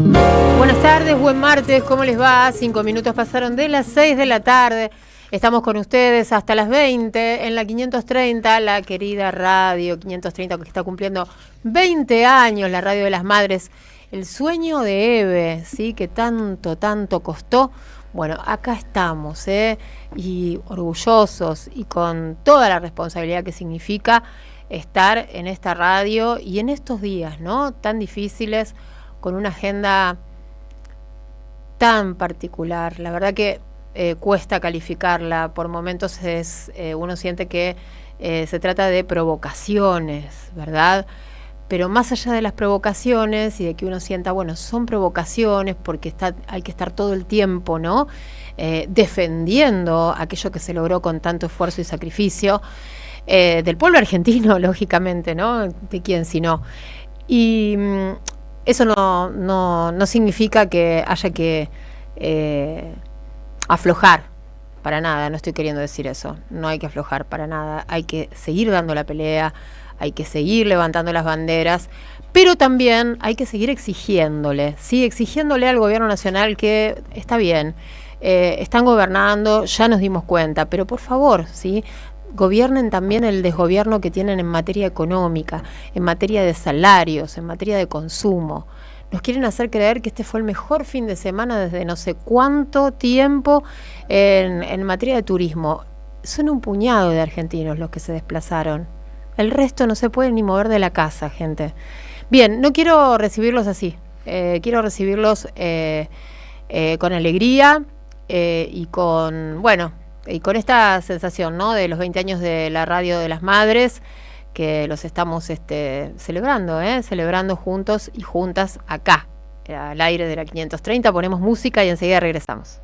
Buenas tardes, buen martes, ¿cómo les va? 5 minutos pasaron de las 6 de la tarde. Estamos con ustedes hasta las 20 en la 530, la querida radio 530 que está cumpliendo 20 años, la radio de las madres. El sueño de Eve, ¿sí? Que tanto costó. Bueno, acá estamos, y orgullosos y con toda la responsabilidad que significa estar en esta radio y en estos días, ¿no? Tan difíciles, con una agenda tan particular. La verdad que cuesta calificarla. Por momentos uno siente que se trata de provocaciones, ¿verdad? Pero más allá de las provocaciones y de que uno sienta, bueno, son provocaciones porque hay que estar todo el tiempo, ¿no? Defendiendo aquello que se logró con tanto esfuerzo y sacrificio del pueblo argentino, lógicamente, ¿no? De quién si no. Y eso no significa que haya que eh, aflojar, para nada, no estoy queriendo decir eso, no hay que aflojar para nada, hay que seguir dando la pelea, hay que seguir levantando las banderas, pero también hay que seguir exigiéndole, ¿sí? Exigiéndole al gobierno nacional que está bien, están gobernando, ya nos dimos cuenta, pero por favor, ¿sí? Gobiernen también el desgobierno que tienen en materia económica, en materia de salarios, en materia de consumo. Nos quieren hacer creer que este fue el mejor fin de semana desde no sé cuánto tiempo en materia de turismo. Son un puñado de argentinos los que se desplazaron. El resto no se puede ni mover de la casa, gente. Bien, no quiero recibirlos así. Quiero recibirlos con alegría y con, bueno, y con esta sensación, ¿no? De los 20 años de la radio de las madres, que los estamos celebrando, celebrando juntos y juntas acá, al aire de la 530. Ponemos música y enseguida regresamos.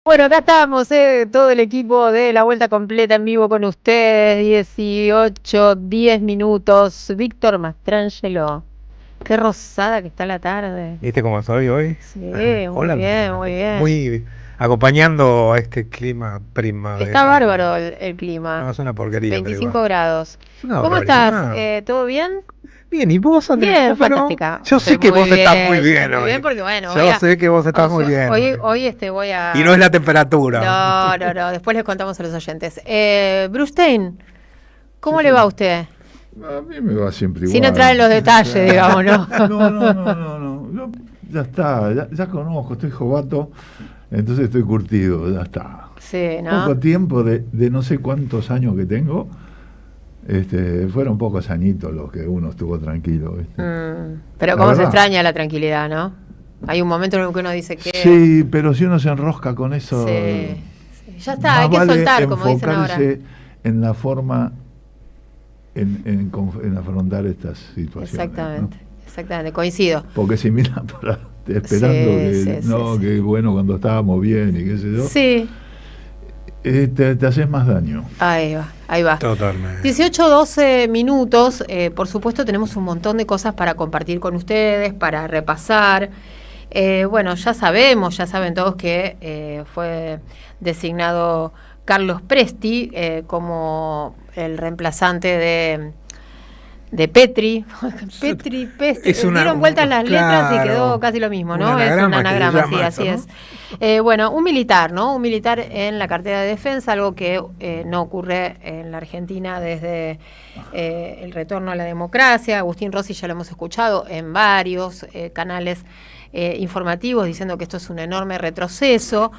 Bueno, acá estamos, todo el equipo de La Vuelta Completa en vivo con ustedes, 18, 10 minutos. Víctor Mastrangelo, qué rosada que está la tarde. ¿Viste cómo soy hoy? Sí, muy Hola, bien, muy bien. muy acompañando a este clima Está primavera. bárbaro el No, clima, es una porquería, pero 25 igual. grados. Es una ¿Cómo barbaridad. estás? ¿Todo bien? Bien, ¿y vos, Andrea? Bien, Pero fantástica. yo sé que Muy vos estás muy bien, bien muy bien hoy. porque bueno, Yo sé que vos estás muy bien hoy, hoy. hoy voy Y no a... es la temperatura. No, después les contamos a los oyentes. Brustein, Sí, ¿cómo le sí. va a usted? A mí me va siempre igual. Sin entrar en los detalles, digamos, ¿no? No. Ya está, ya conozco, estoy jovato, entonces estoy curtido, ya está. Sí, Poco ¿no? tiempo de no sé cuántos años que tengo, fueron pocos añitos los que uno estuvo tranquilo. ¿Viste? Pero La cómo se verdad. extraña la tranquilidad, ¿no? Hay un momento en el que uno dice que... Sí, pero si uno se enrosca con eso, Sí, sí. Ya está, más hay que vale soltar, como dicen ahora. enfocarse en la forma en afrontar estas situaciones. Exactamente, ¿no? exactamente, coincido. Porque si miran esperando Sí. que bueno cuando estábamos bien y qué sé yo, Sí, te haces más daño. ahí va, ahí va. Totalmente. 18, 12 minutos, por supuesto tenemos un montón de cosas para compartir con ustedes, para repasar. Bueno, ya saben todos que fue designado Carlos Presti como el reemplazante de Petri. Petri, Es una- dieron vueltas las letras y claro, quedó casi lo mismo, un ¿no? Es un anagrama que se anagrama, sí, llama así eso, es. Bueno, un militar, ¿no? Un militar en la cartera de defensa, algo que no ocurre en la Argentina desde el retorno a la democracia. Agustín Rossi ya lo hemos escuchado en varios canales informativos diciendo que esto es un enorme retroceso.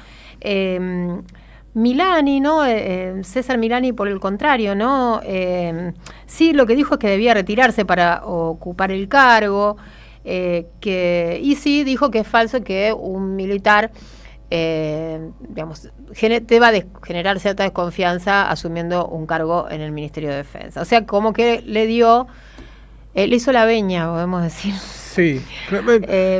Milani, ¿no? César Milani, por el contrario, ¿no? Sí, lo que dijo es que debía retirarse para ocupar el cargo, y sí dijo que es falso que un militar, digamos, te va a generar cierta desconfianza asumiendo un cargo en el Ministerio de Defensa. O sea, como que le hizo la veña, podemos decir. Sí.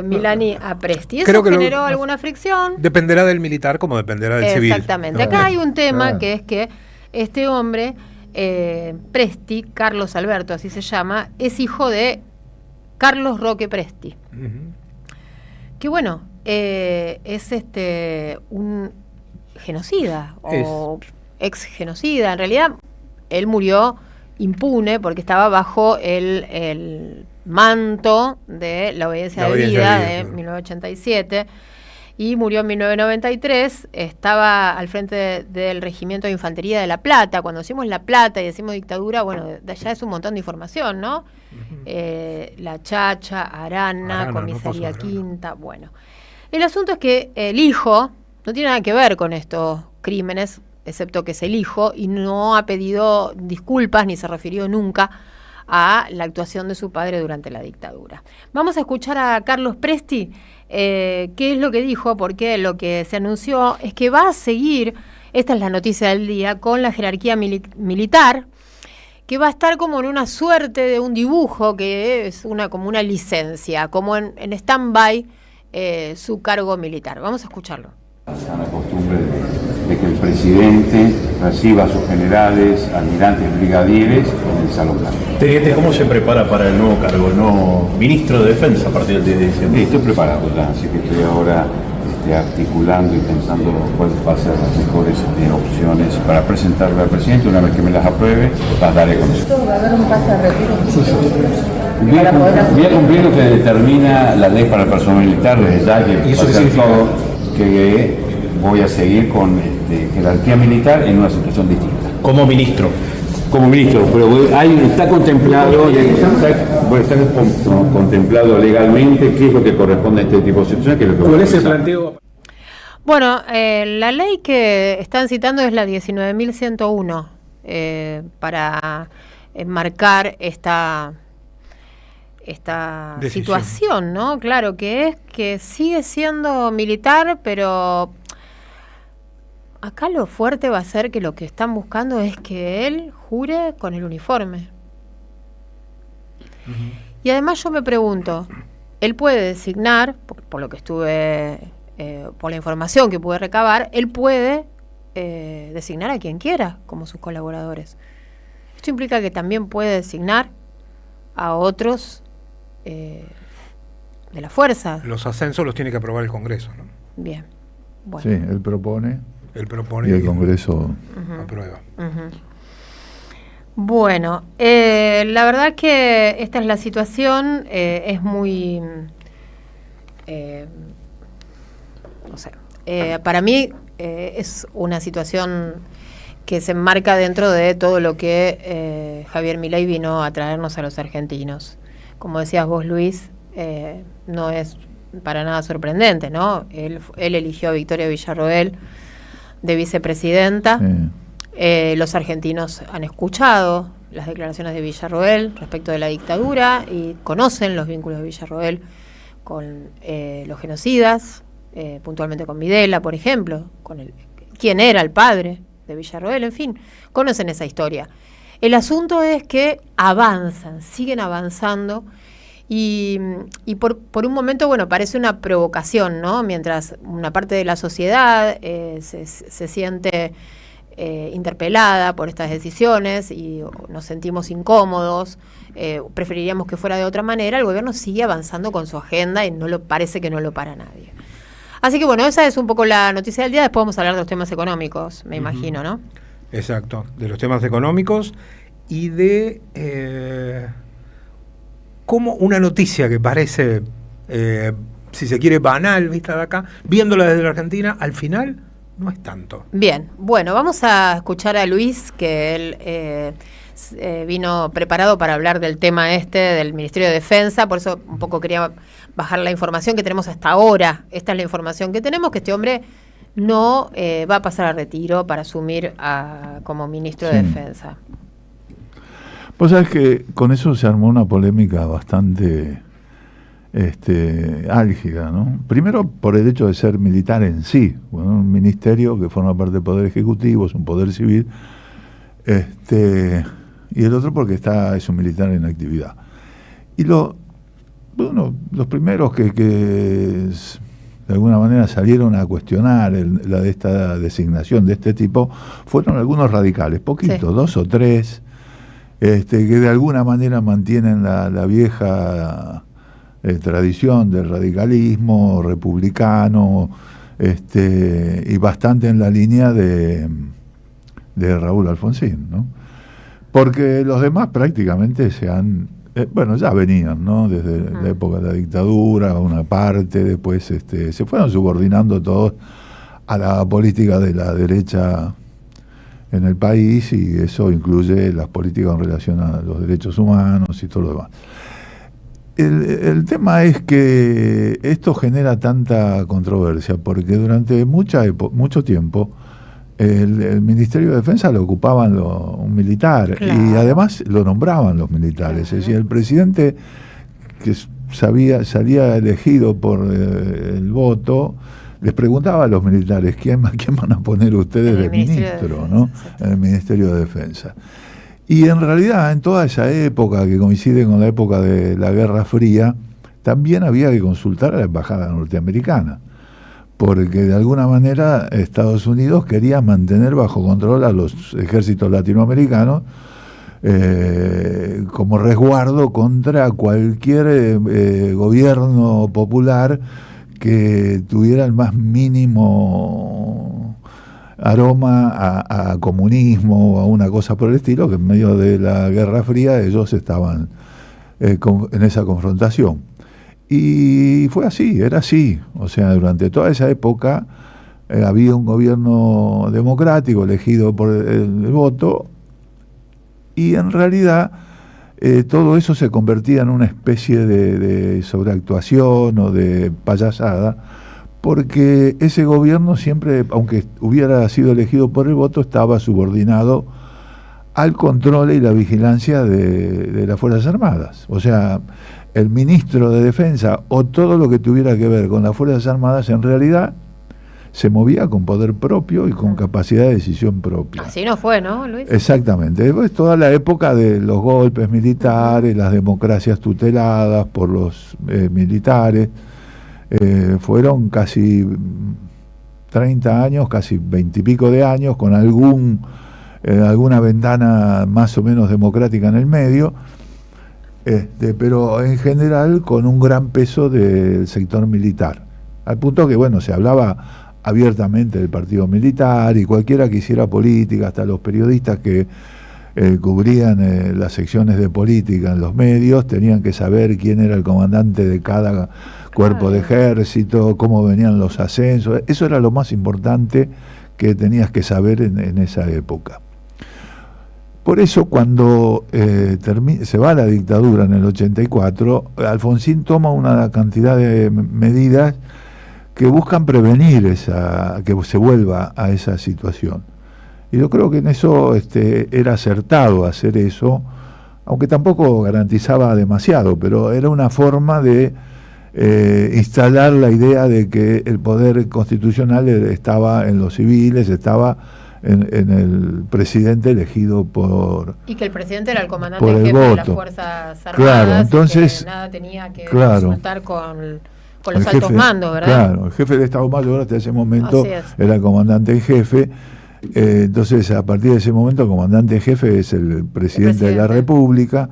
Milani a Presti. Eso Creo que generó alguna fricción. dependerá del militar como dependerá del civil. Exactamente. ¿no? Acá hay un tema Claro. que es que este hombre, Presti, Carlos Alberto, así se llama, es hijo de Carlos Roque Presti. Ujú. Que bueno, es un genocida o ex genocida. En realidad, él murió impune porque estaba bajo el manto de la obediencia de vida de claro. 1987 y murió en 1993. Estaba al frente del Regimiento de Infantería de La Plata. Cuando decimos La Plata y decimos dictadura, bueno, de allá es un montón de información, ¿no? La Chacha, Arana, Arana, Comisaría no pasó Arana. Quinta, bueno. El asunto es que el hijo no tiene nada que ver con estos crímenes, excepto que es el hijo, y no ha pedido disculpas ni se refirió nunca a la actuación de su padre durante la dictadura. Vamos a escuchar a Carlos Presti, qué es lo que dijo, porque lo que se anunció es que va a seguir, esta es la noticia del día, con la jerarquía militar, que va a estar como en una suerte de un dibujo, que es como una licencia, como en stand-by su cargo militar. Vamos a escucharlo. Está la costumbre de que el presidente reciba a sus generales, almirantes, brigadieres en el Salón Blanco. Teniente, ¿cómo se prepara para el nuevo cargo, el nuevo ministro de Defensa a partir del 10 de Sí, diciembre? estoy preparado ya, así que estoy ahora articulando y pensando cuáles van a ser las mejores opciones para presentarle al presidente. Una vez que me las apruebe, las daré a conocer. ¿Va a haber un pase de retiro? Voy a cumplir lo que determina la ley para el personal militar, desde ya que ¿Y eso va a qué ser significa? todo, que voy a seguir con jerarquía militar en una situación distinta. Como ministro. Como ministro, pero está contemplado, contemplado legalmente qué es lo que corresponde a este tipo de situaciones, qué es lo que voy a ¿Cuál es el realizar. planteo? Bueno, la ley que están citando es la 19.101 para enmarcar esta Decisión. situación, ¿no? Claro, que es que sigue siendo militar, pero acá lo fuerte va a ser que lo que están buscando es que él jure con el uniforme. Y además yo me pregunto, él puede designar, por lo que estuve por la información que puede recabar, él puede designar a quien quiera como sus colaboradores. Esto implica que también puede designar a otros de la fuerza. Los ascensos los tiene que aprobar el Congreso, ¿no? Bien. Bueno. Sí, él propone y el Congreso aprueba. Bueno, la verdad que esta es la situación, es muy, no sé, para mí es una situación que se enmarca dentro de todo lo que Javier Milei vino a traernos a los argentinos. Como decías vos, Luis, no es para nada sorprendente, ¿no? Él eligió a Victoria Villarroel de vicepresidenta. Los argentinos han escuchado las declaraciones de Villarroel respecto de la dictadura y conocen los vínculos de Villarroel con los genocidas, puntualmente con Videla, por ejemplo, quién era el padre de Villarroel, en fin, conocen esa historia. El asunto es que siguen avanzando y por un momento, bueno, parece una provocación, ¿no? Mientras una parte de la sociedad se siente interpelada por estas decisiones y nos sentimos incómodos, preferiríamos que fuera de otra manera, el gobierno sigue avanzando con su agenda y parece que no lo para nadie. Así que bueno, esa es un poco la noticia del día. Después vamos a hablar de los temas económicos, me imagino, ¿no? Exacto, de los temas económicos y de cómo una noticia que parece, si se quiere, banal, vista de acá, viéndola desde la Argentina, al final no es tanto. Bien, bueno, vamos a escuchar a Luis, que él vino preparado para hablar del tema del Ministerio de Defensa, por eso un poco quería bajar la información que tenemos hasta ahora. Esta es la información que tenemos, que este hombre no va a pasar a retiro para asumir como ministro de Defensa. Vos sabés que con eso se armó una polémica bastante álgida, ¿no? Primero por el hecho de ser militar en sí, bueno, un ministerio que forma parte del Poder Ejecutivo, es un poder civil, y el otro porque es un militar en actividad. Y los primeros que de alguna manera salieron a cuestionar esta designación de este tipo fueron algunos radicales, poquitos, 2 o 3, que de alguna manera mantienen la vieja tradición del radicalismo republicano, y bastante en la línea de Raúl Alfonsín, ¿no? Porque los demás prácticamente ya venían, ¿no? Desde la época de la dictadura, una parte, después se fueron subordinando todos a la política de la derecha en el país, y eso incluye las políticas en relación a los derechos humanos y todo lo demás. El tema es que esto genera tanta controversia porque durante mucho tiempo el Ministerio de Defensa lo ocupaban un militar, claro, y además lo nombraban los militares. Es decir, el presidente que salía elegido por el voto les preguntaba a los militares ¿quién van a poner ustedes de ministro, ¿no? En el Ministerio de Defensa. Y en realidad en toda esa época que coincide con la época de la Guerra Fría, también había que consultar a la embajada norteamericana, porque de alguna manera Estados Unidos quería mantener bajo control a los ejércitos latinoamericanos como resguardo contra cualquier gobierno popular que tuviera el más mínimo aroma a comunismo o a una cosa por el estilo, que en medio de la Guerra Fría ellos estaban en esa confrontación. Y fue así, era así. O sea, durante toda esa época había un gobierno democrático elegido por el voto, y en realidad todo eso se convertía en una especie de sobreactuación o de payasada, porque ese gobierno siempre, aunque hubiera sido elegido por el voto, estaba subordinado al control y la vigilancia de las Fuerzas Armadas. O sea, el ministro de Defensa o todo lo que tuviera que ver con las Fuerzas Armadas en realidad se movía con poder propio y con capacidad de decisión propia. Así no fue, ¿no, Luis? Exactamente. Después toda la época de los golpes militares, las democracias tuteladas por los militares, fueron casi 30 años, casi 20 y pico de años, con alguna ventana más o menos democrática en el medio, pero en general con un gran peso del sector militar, al punto que, bueno, se hablaba abiertamente del partido militar, y cualquiera que hiciera política, hasta los periodistas que cubrían las secciones de política en los medios, tenían que saber quién era el comandante de cada cuerpo de ejército, cómo venían los ascensos. Eso era lo más importante que tenías que saber en esa época. Por eso, cuando se va la dictadura en el 84, Alfonsín toma una cantidad de medidas que buscan prevenir que se vuelva a esa situación. Y yo creo que en eso era acertado hacer eso, aunque tampoco garantizaba demasiado, pero era una forma de instalar la idea de que el poder constitucional estaba en los civiles, estaba en el presidente elegido por... Y que el presidente era el comandante en jefe de las Fuerzas Armadas, claro, entonces, y que nada tenía que resultar con los altos mandos, ¿verdad? Claro, el jefe de Estado Mayor hasta ese momento era el comandante en jefe. Entonces, a partir de ese momento, el comandante en jefe es el presidente de la República.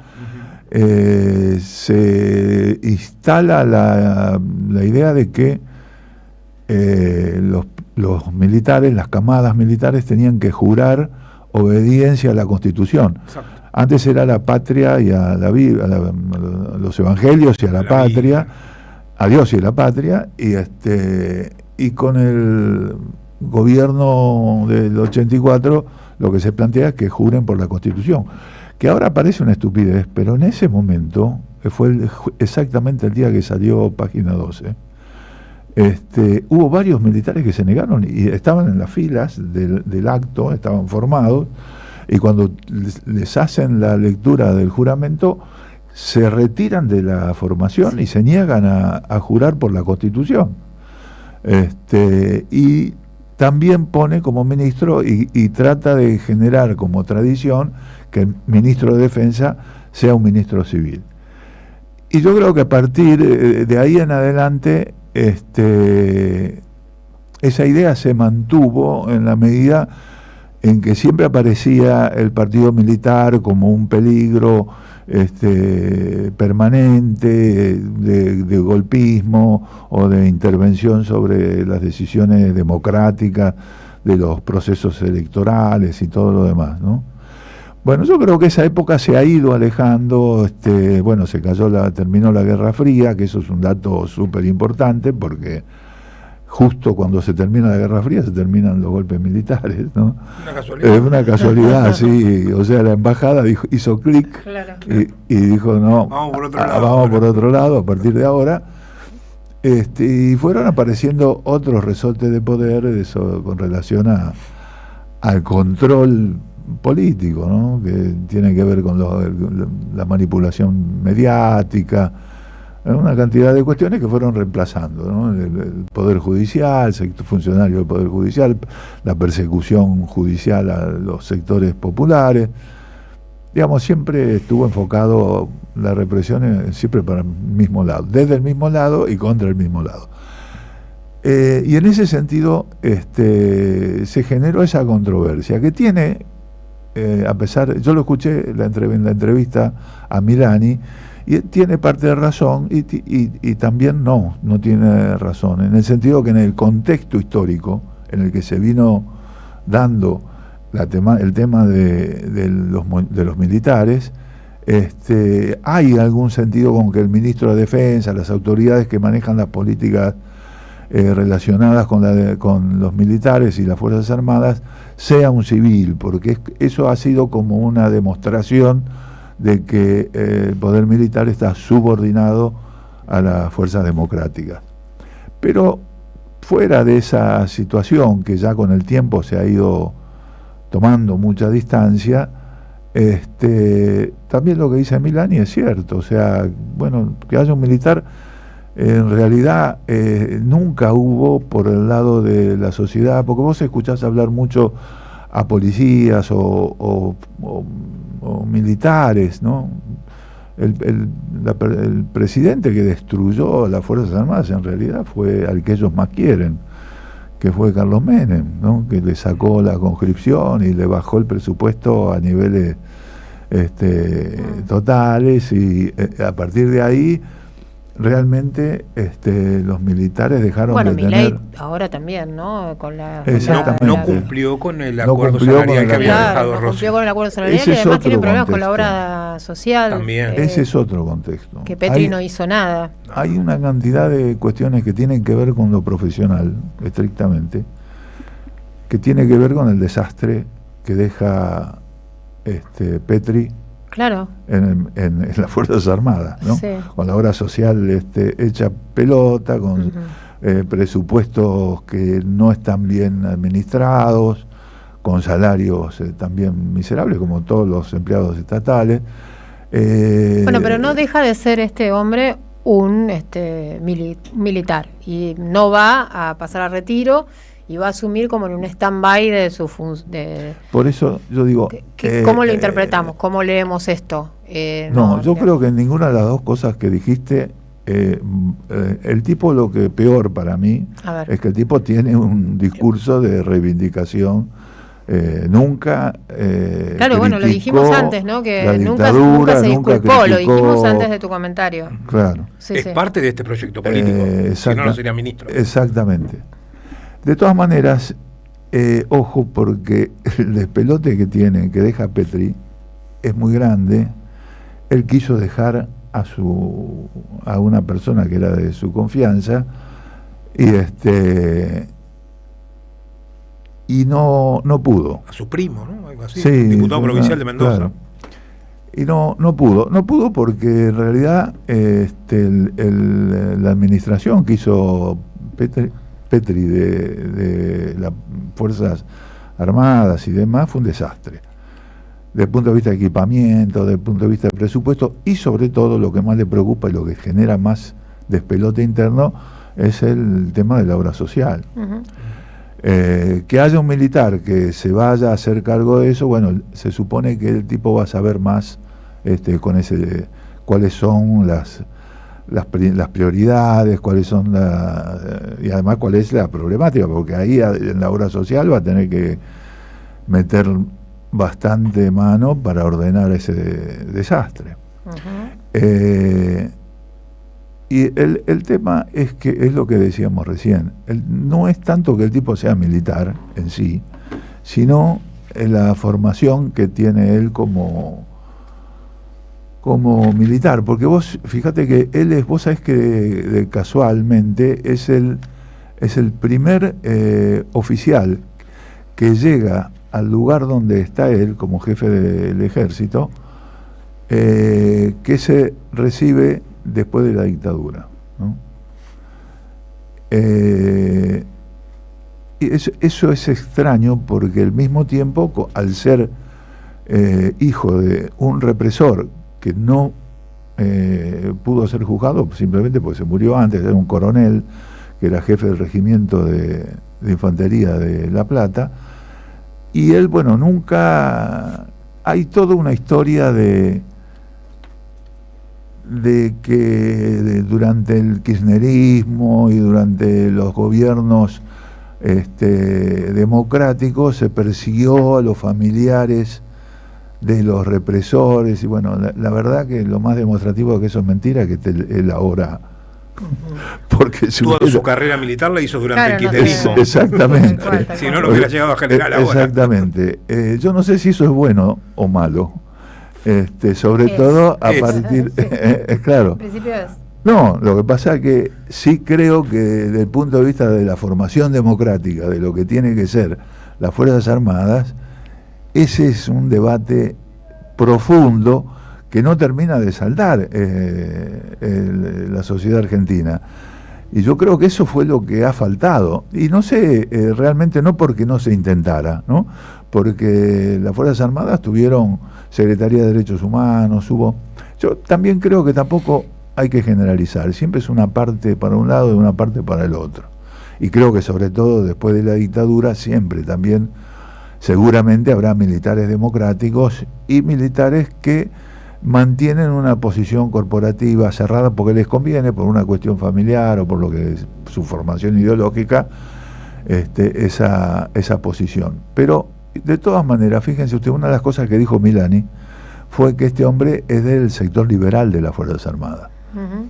Se instala la idea de que los militares, las camadas militares, tenían que jurar obediencia a la Constitución. Exacto. Antes era la patria y a los evangelios y a la patria, a Dios y a la patria, y con el gobierno del 84 lo que se plantea es que juren por la Constitución, que ahora parece una estupidez, pero en ese momento, fue exactamente el día que salió Página 12, hubo varios militares que se negaron y estaban en las filas del acto, estaban formados, y cuando les hacen la lectura del juramento, se retiran de la formación y se niegan a jurar por la Constitución. Y también pone como ministro y trata de generar como tradición que el ministro de Defensa sea un ministro civil. Y yo creo que a partir de ahí en adelante esa idea se mantuvo en la medida en que siempre aparecía el partido militar como un peligro permanente de golpismo o de intervención sobre las decisiones democráticas de los procesos electorales y todo lo demás, ¿no? Bueno, yo creo que esa época se ha ido alejando, bueno, terminó la Guerra Fría, que eso es un dato súper importante, porque justo cuando se termina la Guerra Fría se terminan los golpes militares, ¿no? Una casualidad. Es una casualidad, sí. O sea, la embajada hizo clic, claro, y dijo, no, vamos por otro lado a partir de ahora. Y fueron apareciendo otros resortes de poder, eso con relación al control político, ¿no? Que tiene que ver con la manipulación mediática, una cantidad de cuestiones que fueron reemplazando, ¿no? El Poder Judicial, funcionario del Poder Judicial, la persecución judicial a los sectores populares. Digamos, siempre estuvo enfocado la represión siempre para el mismo lado, desde el mismo lado y contra el mismo lado. Y en ese sentido se generó esa controversia que tiene, a pesar, yo lo escuché en la entrevista a Milani, y tiene parte de razón y también no tiene razón, en el sentido que en el contexto histórico en el que se vino dando el tema de los militares, hay algún sentido con que el ministro de Defensa, las autoridades que manejan las políticas relacionadas con los militares y las Fuerzas Armadas, sea un civil, porque eso ha sido como una demostración de que el poder militar está subordinado a las fuerzas democráticas. Pero fuera de esa situación, que ya con el tiempo se ha ido tomando mucha distancia, también lo que dice Milani es cierto. O sea, bueno, que haya un militar, en realidad nunca hubo por el lado de la sociedad, porque vos escuchás hablar mucho a policías o militares, ¿no? el presidente que destruyó las Fuerzas Armadas en realidad fue al que ellos más quieren, que fue Carlos Menem, ¿no? Que le sacó la conscripción y le bajó el presupuesto a niveles totales, y a partir de ahí realmente los militares dejaron de Milei tener... ahora también, ¿no? Con la, Exactamente. No cumplió con el No acuerdo cumplió con salarial el que había acuerdo. dejado no Rossi. cumplió con el acuerdo salarial, Ese y es además otro tiene problemas con la contexto. obra social. También. Ese es otro contexto. Que Petri no hizo nada. Hay una cantidad de cuestiones que tienen que ver con lo profesional, estrictamente, que tiene que ver con el desastre que deja Petri Claro. en las Fuerzas Armadas, ¿no? Sí. Con la obra social hecha pelota, con Ujú. presupuestos que no están bien administrados, con salarios también miserables, como todos los empleados estatales. Pero no deja de ser este hombre un militar, y no va a pasar a retiro, y va a asumir como en un stand-by de su función. Por eso yo digo... ¿Cómo lo interpretamos? ¿Cómo leemos esto? Yo creo que en ninguna de las dos cosas que dijiste, el tipo, lo que peor para mí es que el tipo tiene un discurso de reivindicación. Nunca claro, lo dijimos antes, ¿no? Que nunca se disculpó, lo dijimos antes de tu comentario. Claro. Sí, es parte de este proyecto político, si no sería ministro. Exactamente. De todas maneras, ojo, porque el despelote que deja Petri es muy grande. Él quiso dejar a una persona que era de su confianza, y no pudo. A su primo, ¿no? Algo así. Sí, diputado provincial de Mendoza. Claro. Y no pudo porque en realidad la administración que hizo Petri de las Fuerzas Armadas y demás fue un desastre. Desde el punto de vista de equipamiento, desde el punto de vista de presupuesto, y sobre todo lo que más le preocupa y lo que genera más despelote interno es el tema de la obra social. Uh-huh. Que haya un militar que se vaya a hacer cargo de eso, se supone que el tipo va a saber más cuáles son las prioridades, cuáles son y además cuál es la problemática, porque ahí en la obra social va a tener que meter bastante mano para ordenar ese desastre. Uh-huh. Y el tema es que es lo que decíamos recién, no es tanto que el tipo sea militar en sí, sino en la formación que tiene él como militar, porque vos fíjate que vos sabés que casualmente es el primer oficial que llega al lugar donde está él como jefe del ejército, que se recibe después de la dictadura, ¿no? Y eso es extraño porque al mismo tiempo, al ser hijo de un represor que no pudo ser juzgado simplemente porque se murió antes, era un coronel que era jefe del regimiento de infantería de La Plata, y él, nunca... Hay toda una historia de que durante el kirchnerismo y durante los gobiernos democráticos se persiguió a los familiares de los represores, y la verdad que lo más demostrativo de que eso es mentira es que él ahora, porque toda su carrera militar la hizo durante el kirchnerismo. Exactamente. Si no, no hubiera llegado a general ahora. Exactamente. Yo no sé si eso es bueno o malo. Sobre todo a partir... claro. En principio es. No, lo que pasa es que sí creo que desde el punto de vista de la formación democrática, de lo que tiene que ser las Fuerzas Armadas, ese es un debate profundo que no termina de saldar la sociedad argentina. Y yo creo que eso fue lo que ha faltado. Y no sé, realmente no porque no se intentara, ¿no? Porque las Fuerzas Armadas tuvieron Secretaría de Derechos Humanos, yo también creo que tampoco hay que generalizar, siempre es una parte para un lado y una parte para el otro. Y creo que sobre todo después de la dictadura siempre también seguramente habrá militares democráticos y militares que mantienen una posición corporativa cerrada porque les conviene, por una cuestión familiar o por lo que es su formación ideológica, esa posición. Pero de todas maneras, fíjense usted, una de las cosas que dijo Milani fue que este hombre es del sector liberal de las Fuerzas Armadas. Uh-huh.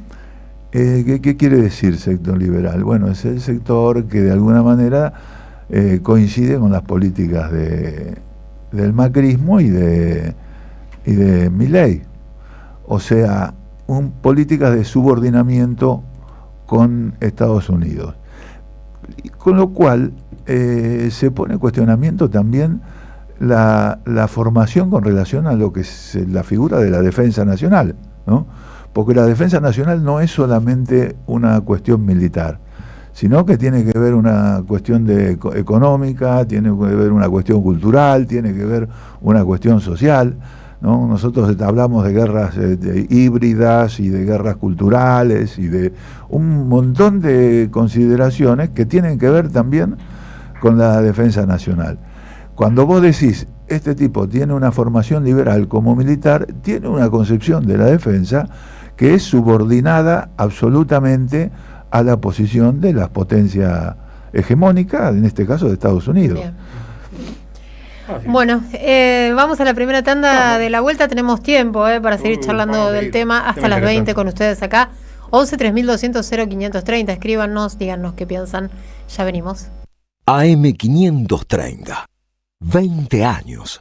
¿Qué quiere decir sector liberal? Bueno, es el sector que de alguna manera coincide con las políticas del macrismo y de Milei, o sea, políticas de subordinamiento con Estados Unidos, con lo cual se pone en cuestionamiento también la formación con relación a lo que es la figura de la defensa nacional, ¿no? Porque la defensa nacional no es solamente una cuestión militar, sino que tiene que ver una cuestión económica, tiene que ver una cuestión cultural, tiene que ver una cuestión social, ¿no? Nosotros hablamos de guerras híbridas y de guerras culturales y de un montón de consideraciones que tienen que ver también con la defensa nacional. Cuando vos decís, este tipo tiene una formación liberal como militar, tiene una concepción de la defensa que es subordinada absolutamente a la posición de las potencias hegemónicas, en este caso de Estados Unidos. Bien. Bueno, vamos a la primera tanda de la vuelta. Tenemos tiempo para seguir charlando del tema hasta las 20 con ustedes acá. 11 3200 0530. Escríbanos, díganos qué piensan. Ya venimos. AM530. 20 años.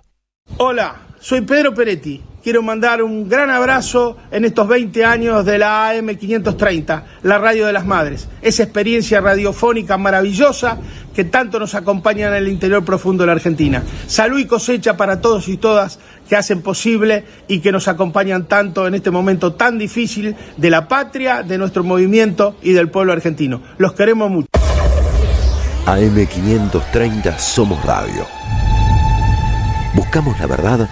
Hola, soy Pedro Peretti. Quiero mandar un gran abrazo en estos 20 años de la AM530, la radio de las madres. Esa experiencia radiofónica maravillosa que tanto nos acompaña en el interior profundo de la Argentina. Salud y cosecha para todos y todas que hacen posible y que nos acompañan tanto en este momento tan difícil de la patria, de nuestro movimiento y del pueblo argentino. Los queremos mucho. AM530 Somos Radio. Buscamos la verdad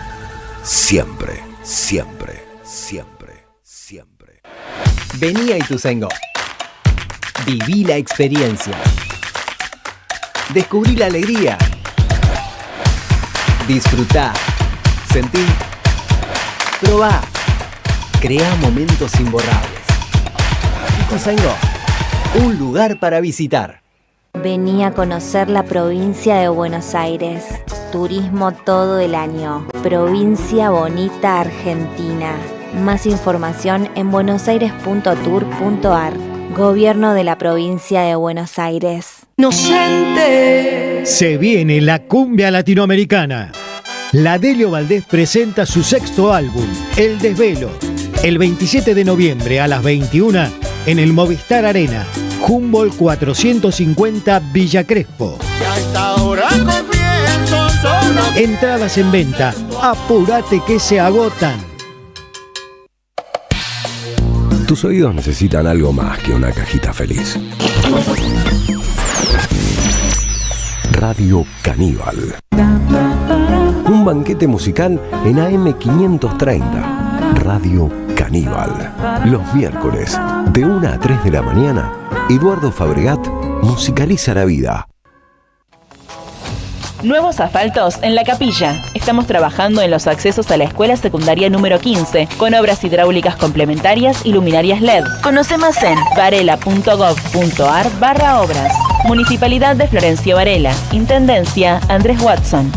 siempre, siempre, siempre, siempre. Vení a Ituzaingó. Viví la experiencia. Descubrí la alegría. Disfrutá. Sentí. Probá. Crea momentos imborrables. Ituzaingó. Un lugar para visitar. Vení a conocer la provincia de Buenos Aires. Turismo todo el año. Provincia Bonita, Argentina. Más información en buenosaires.tour.ar. Gobierno de la provincia de Buenos Aires. Inocente. Se viene la cumbia latinoamericana. La Delio Valdés presenta su 6º álbum, El Desvelo, el 27 de noviembre a las 21 en el Movistar Arena, Humboldt 450 Villa Crespo. Entradas en venta, apúrate que se agotan. Tus oídos necesitan algo más que una cajita feliz. Radio Caníbal. Un banquete musical en AM530. Radio Caníbal. Los miércoles, de 1 a 3 de la mañana, Eduardo Fabregat musicaliza la vida. Nuevos asfaltos en La Capilla. Estamos trabajando en los accesos a la escuela secundaria número 15, con obras hidráulicas complementarias y luminarias LED. Conoce más en varela.gov.ar/obras. Municipalidad de Florencio Varela. Intendencia Andrés Watson.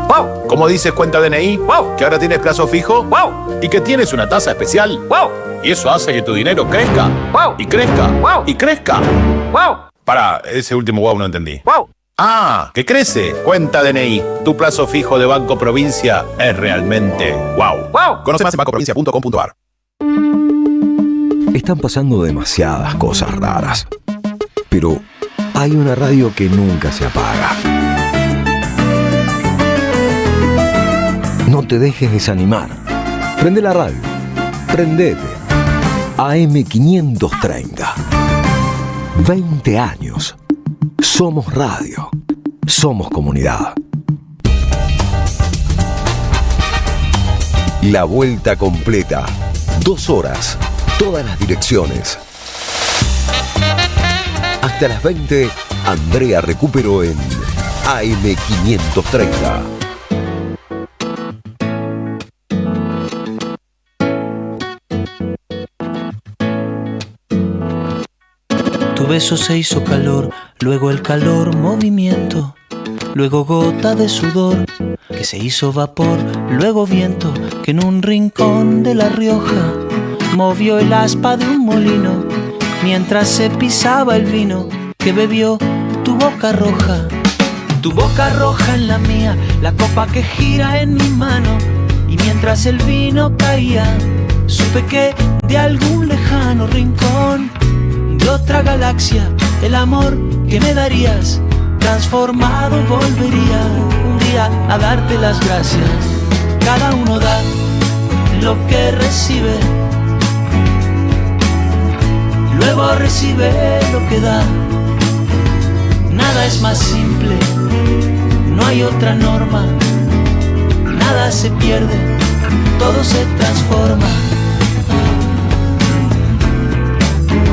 ¡Wow! Como dices cuenta DNI, ¡wow! Que ahora tienes plazo fijo, ¡wow! Y que tienes una tasa especial, ¡wow! Y eso hace que tu dinero crezca, ¡wow! Y crezca, ¡wow! Y crezca, ¡wow! Pará, ese último ¡wow! No entendí. ¡Wow! ¡Ah! ¡Que crece! Cuenta DNI. Tu plazo fijo de Banco Provincia es realmente ¡wow! ¡Wow! Conoce más en bancoprovincia.com.ar. Están pasando demasiadas cosas raras, pero hay una radio que nunca se apaga. No te dejes desanimar. Prende la radio. Prendete. AM530. 20 años. Somos radio. Somos comunidad. La vuelta completa. 2 horas. Todas las direcciones. Hasta las 20, Andrea recuperó en AM530. Tu beso se hizo calor, luego el calor movimiento, luego gota de sudor que se hizo vapor, luego viento que en un rincón de La Rioja movió el aspa de un molino mientras se pisaba el vino que bebió tu boca roja. Tu boca roja en la mía, la copa que gira en mi mano, y mientras el vino caía supe que de algún lejano rincón de otra galaxia el amor que me darías transformado volvería un día a darte las gracias. Cada uno da lo que recibe, luego recibe lo que da. Nada es más simple, no hay otra norma. Nada se pierde, todo se transforma.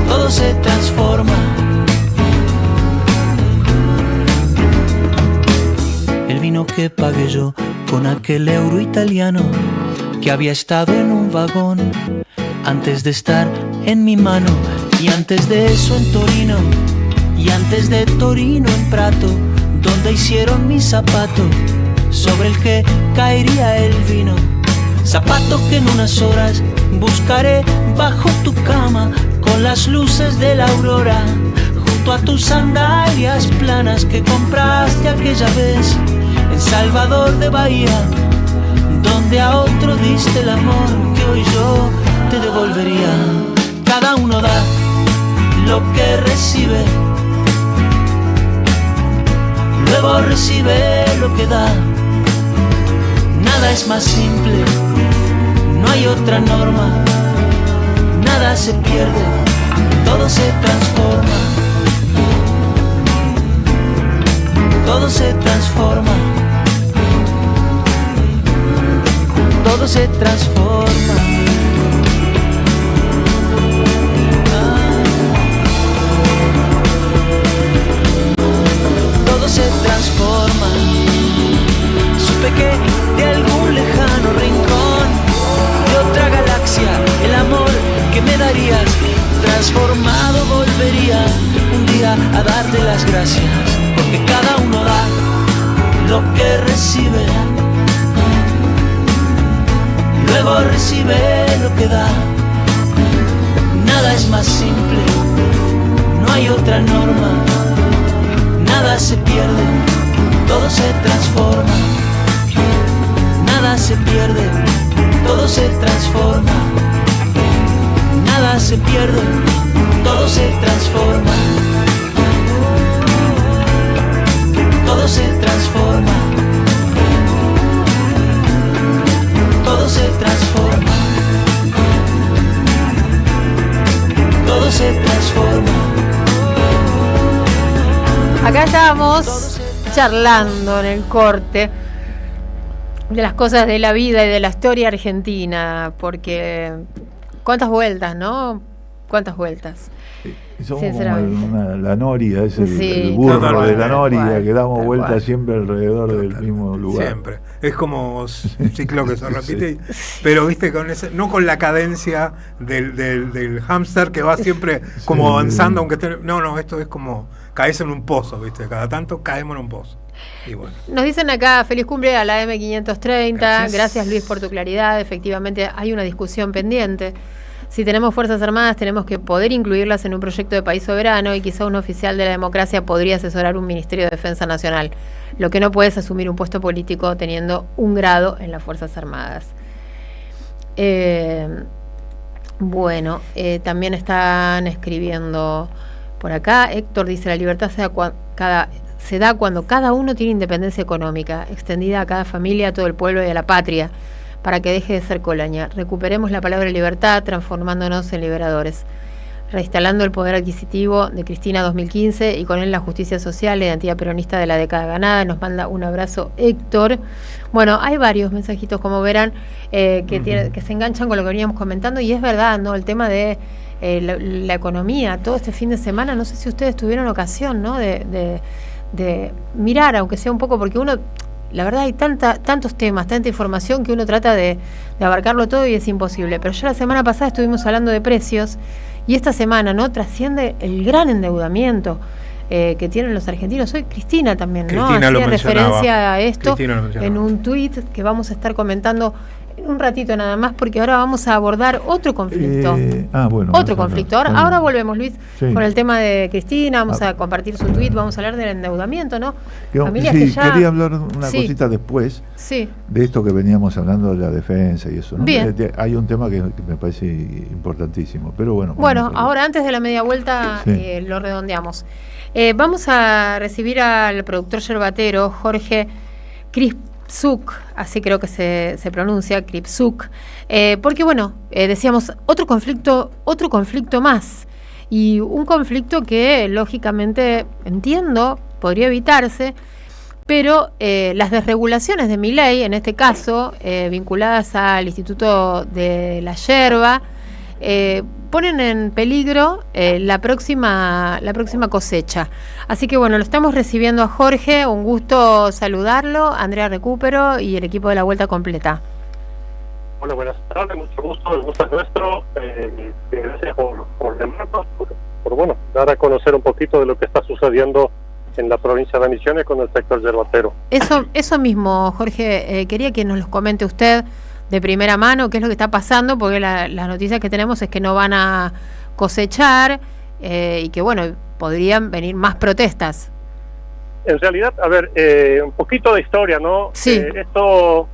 Todo se transforma. El vino que pagué yo con aquel euro italiano que había estado en un vagón antes de estar en mi mano, y antes de eso en Torino, y antes de Torino en Prato, donde hicieron mi zapato sobre el que caería el vino. Zapato que en unas horas buscaré bajo tu cama con las luces de la aurora, junto a tus sandalias planas que compraste aquella vez en Salvador de Bahía, donde a otro diste el amor que hoy yo te devolvería. Cada uno da lo que recibe, luego recibe lo que da. Nada es más simple, no hay otra norma. Nada se pierde, todo se transforma. Todo se transforma. Todo se transforma. Todo se transforma. Supe que de algún lejano rincón de otra galaxia el amor que me darías transformado volvería un día a darte las gracias, porque cada uno da lo que recibe, luego recibe lo que da. Nada es más simple, no hay otra norma. Nada se pierde, todo se transforma. Nada se pierde, todo se transforma. Nada se pierde, todo se transforma. Todo se transforma. Todo se transforma. Todo se transforma. Acá estábamos charlando en el corte de las cosas de la vida y de la historia argentina, porque cuántas vueltas, ¿no? Cuántas vueltas. Somos como la noria, es el burro de la noria, que damos vueltas siempre alrededor del mismo lugar. Siempre. Es como un ciclo que se repite, pero viste, con ese, no con la cadencia del hámster que va siempre como avanzando, aunque esté. No, esto es como caes en un pozo, viste, cada tanto caemos en un pozo. Y bueno. Nos dicen acá, feliz cumple a la M530, gracias Luis por tu claridad. Efectivamente hay una discusión pendiente. Si tenemos Fuerzas Armadas, tenemos que poder incluirlas en un proyecto de país soberano, y quizá un oficial de la democracia podría asesorar un Ministerio de Defensa Nacional. Lo que no puede es asumir un puesto político teniendo un grado en las Fuerzas Armadas. También están escribiendo por acá. Héctor dice, la libertad se da cuando cada uno tiene independencia económica, extendida a cada familia, a todo el pueblo y a la patria. para que deje de ser colonia. Recuperemos la palabra libertad, transformándonos en liberadores. Reinstalando el poder adquisitivo de Cristina 2015 y con él la justicia social, la identidad peronista de la década ganada. Nos manda un abrazo Héctor. Bueno, hay varios mensajitos, como verán, que se enganchan con lo que veníamos comentando, y es verdad, ¿no? El tema de la economía, todo este fin de semana, no sé si ustedes tuvieron ocasión, ¿no? de mirar, aunque sea un poco, porque uno, la verdad, hay tantos temas, tanta información que uno trata de abarcarlo todo y es imposible. Pero ya la semana pasada estuvimos hablando de precios, y esta semana, ¿no?, trasciende el gran endeudamiento que tienen los argentinos. Hoy Cristina también, ¿no?, hacía referencia a esto en un tuit que vamos a estar comentando en un ratito nada más, porque ahora vamos a abordar otro conflicto. Otro conflicto. Ahora volvemos, Luis, con el tema de Cristina, vamos a compartir su tuit, vamos a hablar del endeudamiento, ¿no? Familias que ya... Quería hablar una cosita después de esto que veníamos hablando de la defensa y eso, ¿no? Hay un tema que me parece importantísimo, pero bueno. Bueno, ahora antes de la media vuelta lo redondeamos. Vamos a recibir al productor yerbatero Jorge Kripsuk, así creo que se pronuncia, Kripsuk, porque bueno, decíamos, otro conflicto más, y un conflicto que lógicamente, entiendo, podría evitarse, pero las desregulaciones de Milei, en este caso, vinculadas al Instituto de la Yerba, ponen en peligro la próxima cosecha. Así que bueno, lo estamos recibiendo a Jorge, un gusto saludarlo, Andrea Recupero y el equipo de La Vuelta Completa. Hola, buenas tardes, mucho gusto, el gusto es nuestro, gracias por llamarnos, por bueno, dar a conocer un poquito de lo que está sucediendo en la provincia de Misiones con el sector yerbatero. Eso mismo, Jorge, quería que nos lo comente usted de primera mano, qué es lo que está pasando, porque las noticias que tenemos es que no van a cosechar y que, bueno, podrían venir más protestas. En realidad, a ver, un poquito de historia, ¿no? Sí. Esto,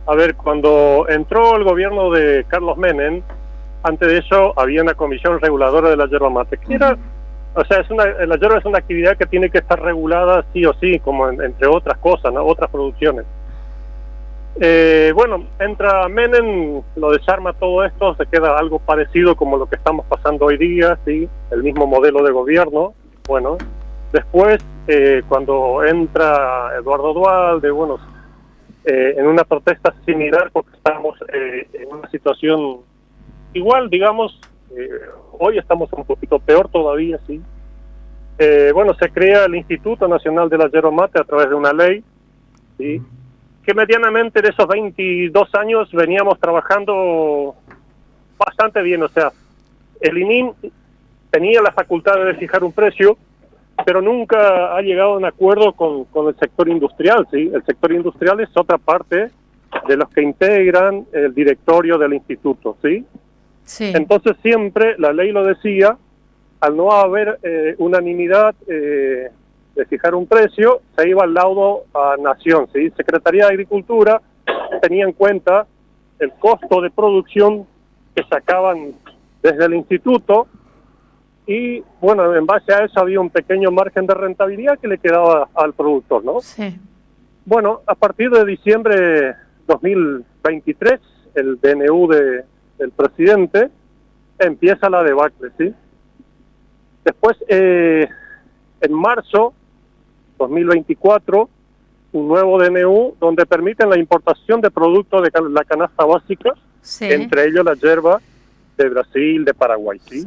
a ver, cuando entró el gobierno de Carlos Menem, antes de eso había una comisión reguladora de la yerba mate, que era, o sea, la yerba es una actividad que tiene que estar regulada sí o sí, como entre otras cosas, ¿no? Otras producciones. Bueno, entra Menem, lo desarma todo esto, se queda algo parecido como lo que estamos pasando hoy día, sí, el mismo modelo de gobierno. Bueno, después cuando entra Eduardo Duhalde, bueno, en una protesta similar, porque estamos en una situación igual, digamos, hoy estamos un poquito peor todavía, sí. Bueno, se crea el Instituto Nacional de la Yerba Mate a través de una ley, sí, que medianamente de esos 22 años veníamos trabajando bastante bien. O sea, el INIM tenía la facultad de fijar un precio, pero nunca ha llegado a un acuerdo con el sector industrial, ¿sí? El sector industrial es otra parte de los que integran el directorio del instituto, ¿sí? Sí. Entonces siempre, la ley lo decía, al no haber unanimidad de fijar un precio, se iba al laudo a Nación, ¿sí? Secretaría de Agricultura tenía en cuenta el costo de producción que sacaban desde el instituto y, bueno, en base a eso había un pequeño margen de rentabilidad que le quedaba al productor, ¿no? Sí. Bueno, a partir de diciembre 2023, el DNU del presidente empieza la debacle, ¿sí? Después, en marzo 2024, un nuevo DNU donde permiten la importación de productos de la canasta básica, entre ellos la yerba de Brasil, de Paraguay, ¿sí?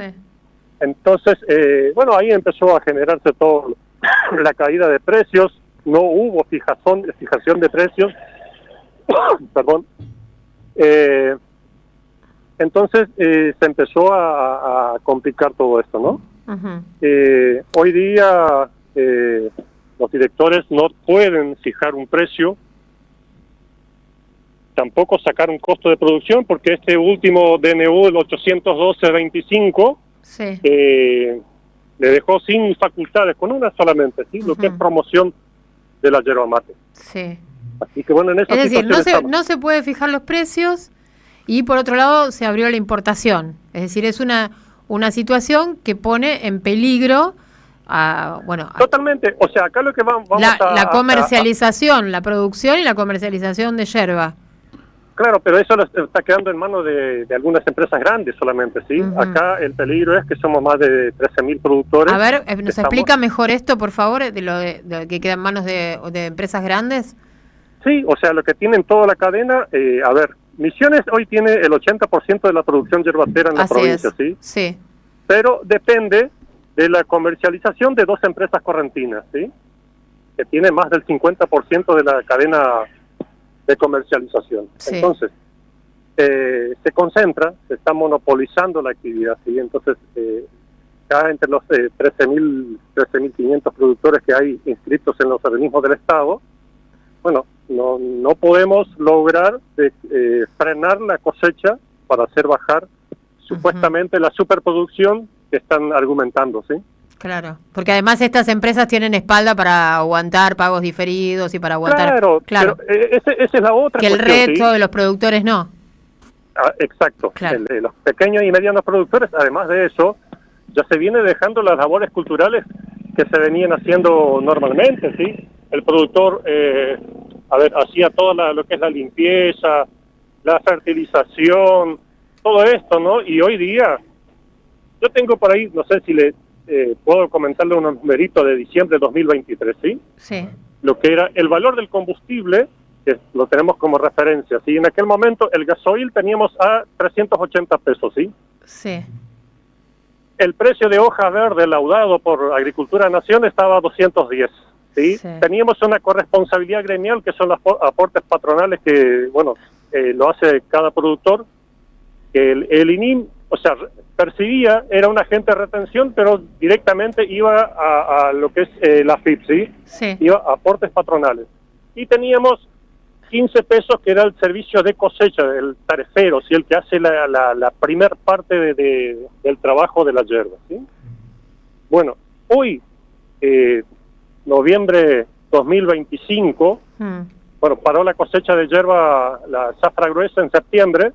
Entonces, bueno, ahí empezó a generarse toda la caída de precios, no hubo fijación de precios, perdón. Entonces, se empezó a complicar todo esto, ¿no? Hoy día los directores no pueden fijar un precio, tampoco sacar un costo de producción, porque este último DNU, el 812-25, le dejó sin facultades, con una solamente, ¿sí? Lo que es promoción de la yerba mate. Sí. Así que bueno, en esa es decir, situación no se puede fijar los precios y por otro lado se abrió la importación. Es decir, es una situación que pone en peligro totalmente. O sea, acá lo que vamos la comercialización, la producción y la comercialización de yerba. Claro, pero eso está quedando en manos de algunas empresas grandes solamente, ¿sí? Acá el peligro es que somos más de 13.000 productores. A ver, ¿nos explica mejor esto, por favor, de lo que queda en manos de empresas grandes? Sí, o sea, lo que tienen toda la cadena, a ver, Misiones hoy tiene el 80% de la producción yerbatera en la provincia, ¿sí? Sí. Pero depende de la comercialización de dos empresas correntinas, ¿sí? Que tiene más del 50% de la cadena de comercialización. Sí. Entonces, se concentra, se está monopolizando la actividad, ¿sí? Entonces, ya entre los 13.500 productores que hay inscritos en los organismos del Estado, bueno, no podemos lograr frenar la cosecha para hacer bajar supuestamente la superproducción que están argumentando, ¿sí? Claro, porque además estas empresas tienen espalda para aguantar pagos diferidos y para aguantar... Claro. Pero esa es la otra que cuestión, el resto de los productores no. Exacto. Claro. Los pequeños y medianos productores, además de eso, ya se viene dejando las labores culturales que se venían haciendo normalmente, ¿sí? El productor, hacía toda lo que es la limpieza, la fertilización, todo esto, ¿no? Y hoy día, yo tengo por ahí, no sé si puedo comentarle unos numeritos de diciembre de 2023, ¿sí? Sí. Lo que era el valor del combustible, que lo tenemos como referencia, ¿sí? En aquel momento el gasoil teníamos a 380 pesos, ¿sí? Sí. El precio de hoja verde laudado por Agricultura Nación estaba a 210, ¿sí? Sí. Teníamos una corresponsabilidad gremial, que son los aportes patronales que, bueno, lo hace cada productor, que el INIM, o sea, percibía, era un agente de retención, pero directamente iba a lo que es la FIP, ¿sí? Sí. Iba a aportes patronales. Y teníamos 15 pesos, que era el servicio de cosecha, el tarefero, ¿sí? El que hace la primer parte del trabajo de la yerba, ¿sí? Bueno, hoy, noviembre 2025, bueno, paró la cosecha de yerba, la zafra gruesa, en septiembre.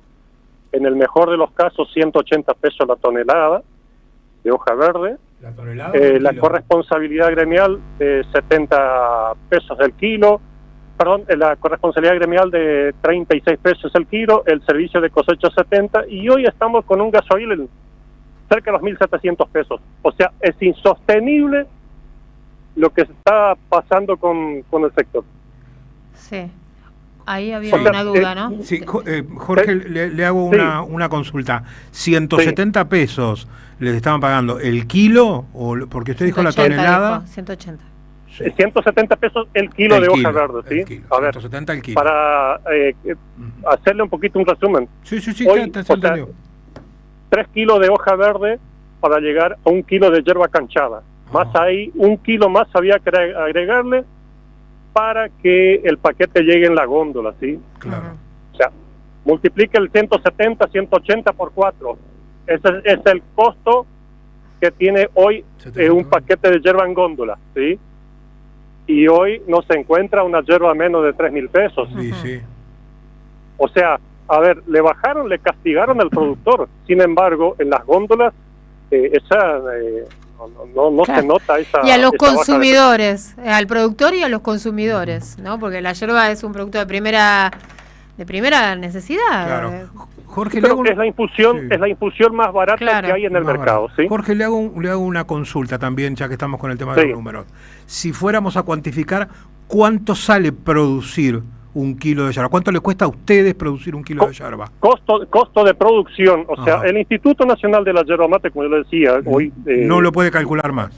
En el mejor de los casos, 180 pesos la tonelada de hoja verde. ¿La tonelada? La corresponsabilidad gremial de 70 pesos el kilo. Perdón, la corresponsabilidad gremial de 36 pesos el kilo. El servicio de cosecha 70. Y hoy estamos con un gasoil en cerca de los 1.700 pesos. O sea, es insostenible lo que está pasando con el sector. Sí. Ahí había una duda, ¿no? Sí, Jorge, le hago una consulta. 170 pesos les estaban pagando el kilo, o porque usted dijo la tonelada. 180. Sí. 170 pesos el kilo de hoja verde, ¿sí? Kilo, a ver, 170 el kilo. Para hacerle un poquito un resumen. Sí, hoy, o sea, 3 kilos de hoja verde para llegar a 1 kilo de yerba canchada. Más ahí, 1 kilo más había que agregarle para que el paquete llegue en la góndola, ¿sí? Claro. O sea, multiplica el 170, 180 por 4. Ese es el costo que tiene hoy un paquete de yerba en góndola, ¿sí? Y hoy no se encuentra una yerba a menos de 3.000 pesos. Sí, sí. O sea, a ver, le castigaron al productor. Sin embargo, en las góndolas, no claro. Se nota esa... Y a los consumidores, al productor y a los consumidores, ¿no? Porque la yerba es un producto de primera necesidad. Claro. Jorge, creo que es la infusión más barata que hay en el mercado, ¿sí? Jorge, le hago una consulta también, ya que estamos con el tema de los números. Si fuéramos a cuantificar, ¿cuánto sale producir 1 kilo de yerba? ¿Cuánto le cuesta a ustedes producir 1 kilo de yerba? Costo de producción, o sea, el Instituto Nacional de la Yerba Mate, como yo le decía, hoy... no lo puede calcular más.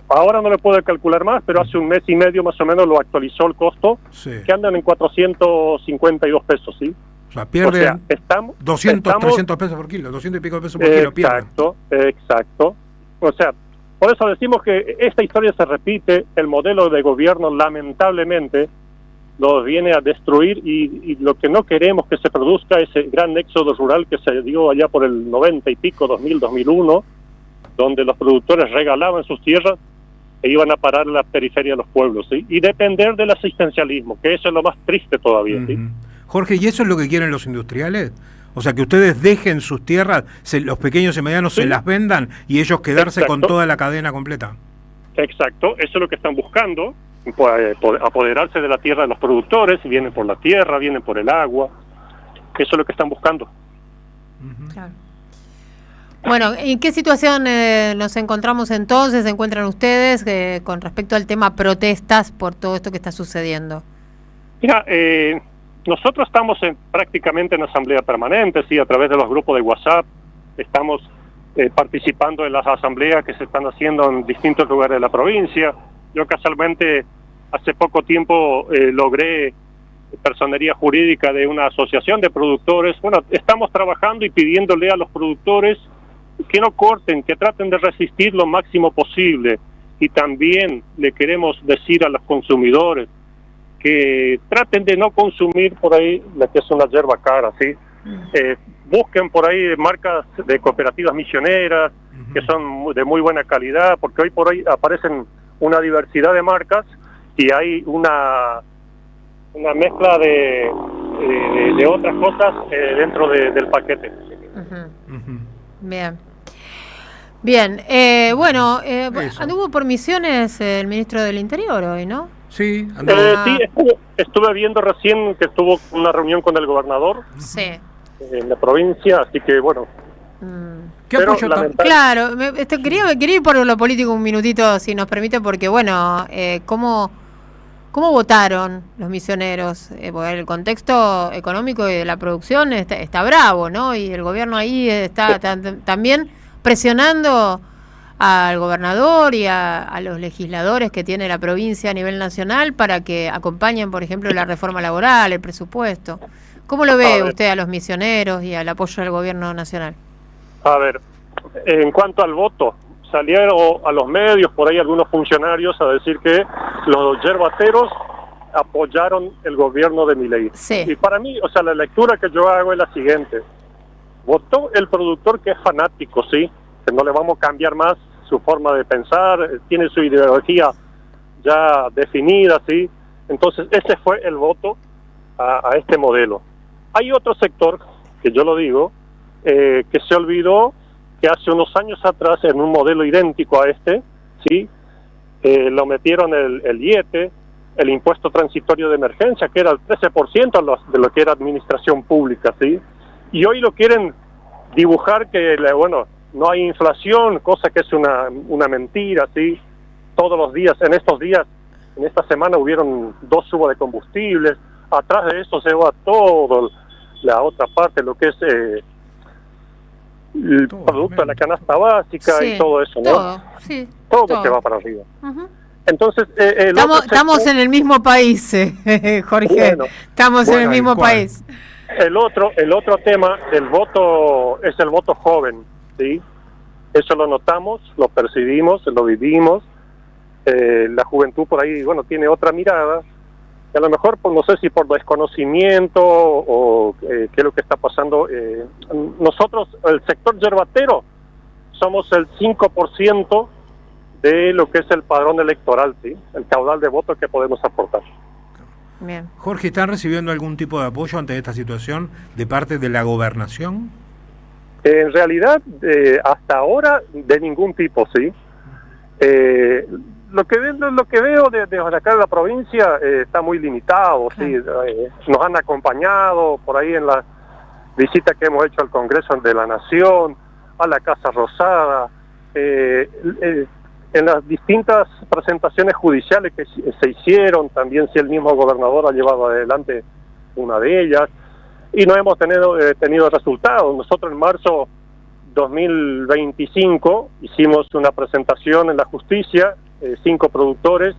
Ahora no lo puede calcular más, pero hace 1 mes y medio más o menos lo actualizó el costo, que andan en 452 pesos, ¿sí? O sea, pierden 200, 300 pesos por kilo, 200 y pico de pesos por kilo pierden. Exacto. O sea, por eso decimos que esta historia se repite, el modelo de gobierno lamentablemente nos viene a destruir y lo que no queremos que se produzca ese gran éxodo rural que se dio allá por el 90 y pico, 2000, 2001, donde los productores regalaban sus tierras e iban a parar a la periferia de los pueblos, ¿sí? Y depender del asistencialismo, que eso es lo más triste todavía, ¿sí? Jorge, ¿y eso es lo que quieren los industriales? O sea, que ustedes dejen sus tierras, los pequeños y medianos se las vendan y ellos quedarse con toda la cadena completa. Exacto, eso es lo que están buscando, apoderarse de la tierra de los productores, vienen por la tierra, vienen por el agua, Eso es lo que están buscando. Claro. Bueno, ¿en qué situación nos encontramos entonces? ¿Se encuentran ustedes con respecto al tema protestas por todo esto que está sucediendo? Mira, nosotros estamos prácticamente en asamblea permanente, sí, a través de los grupos de WhatsApp. Estamos participando en las asambleas que se están haciendo en distintos lugares de la provincia. Yo casualmente hace poco tiempo logré personería jurídica de una asociación de productores. Bueno, estamos trabajando y pidiéndole a los productores que no corten, que traten de resistir lo máximo posible. Y también le queremos decir a los consumidores que traten de no consumir por ahí la que es una yerba cara, ¿sí? Busquen por ahí marcas de cooperativas misioneras que son de muy buena calidad, porque hoy por hoy aparecen una diversidad de marcas y hay una mezcla de otras cosas dentro del paquete. Bien, bueno, anduvo por Misiones el ministro del Interior hoy, ¿no? Sí, sí, estuve viendo recién que estuvo una reunión con el gobernador en la provincia, así que bueno. ¿Qué apoyo Claro, quería ir por lo político un minutito, si nos permite, porque bueno, ¿cómo votaron los misioneros? Porque el contexto económico y de la producción está bravo, ¿no? Y el gobierno ahí está también presionando al gobernador y a los legisladores que tiene la provincia a nivel nacional para que acompañen, por ejemplo, la reforma laboral, el presupuesto. ¿Cómo lo ve usted a los misioneros y al apoyo del gobierno nacional? A ver, en cuanto al voto, salieron a los medios por ahí algunos funcionarios a decir que los yerbateros apoyaron el gobierno de Milei. Y para mí, o sea, la lectura que yo hago es la siguiente: votó el productor que es fanático, ¿sí? Que no le vamos a cambiar más su forma de pensar, tiene su ideología ya definida, ¿sí? Entonces ese fue el voto a este modelo. Hay otro sector, que yo lo digo, que se olvidó que hace unos años atrás, en un modelo idéntico a este, ¿sí? Lo metieron el IETE, el impuesto transitorio de emergencia, que era el 13% de lo que era administración pública, ¿sí? Y hoy lo quieren dibujar que, bueno, no hay inflación, cosa que es una mentira, ¿sí? Todos los días, en esta semana hubieron 2 subas de combustibles, atrás de eso se va todo la otra parte, lo que es el producto de la canasta básica y todo eso, ¿no? Todo se va para arriba. Entonces, estamos en el mismo país, Jorge. Bueno, estamos en el mismo país. El otro tema del voto es el voto joven, ¿sí? Eso lo notamos, lo percibimos, lo vivimos. La juventud por ahí, bueno, tiene otra mirada. Y a lo mejor, pues, no sé si por desconocimiento o qué es lo que está pasando. Nosotros, el sector yerbatero, somos el 5% de lo que es el padrón electoral, ¿sí? El caudal de votos que podemos aportar. Bien. Jorge, ¿están recibiendo algún tipo de apoyo ante esta situación de parte de la gobernación? En realidad, hasta ahora, de ningún tipo, ¿sí? Lo que veo desde acá de la provincia está muy limitado, ¿sí? Nos han acompañado por ahí en la visita que hemos hecho al Congreso de la Nación, a la Casa Rosada, en las distintas presentaciones judiciales que se hicieron, también si el mismo gobernador ha llevado adelante una de ellas, y no hemos tenido resultados. Nosotros en marzo 2025 hicimos una presentación en la justicia, 5 productores,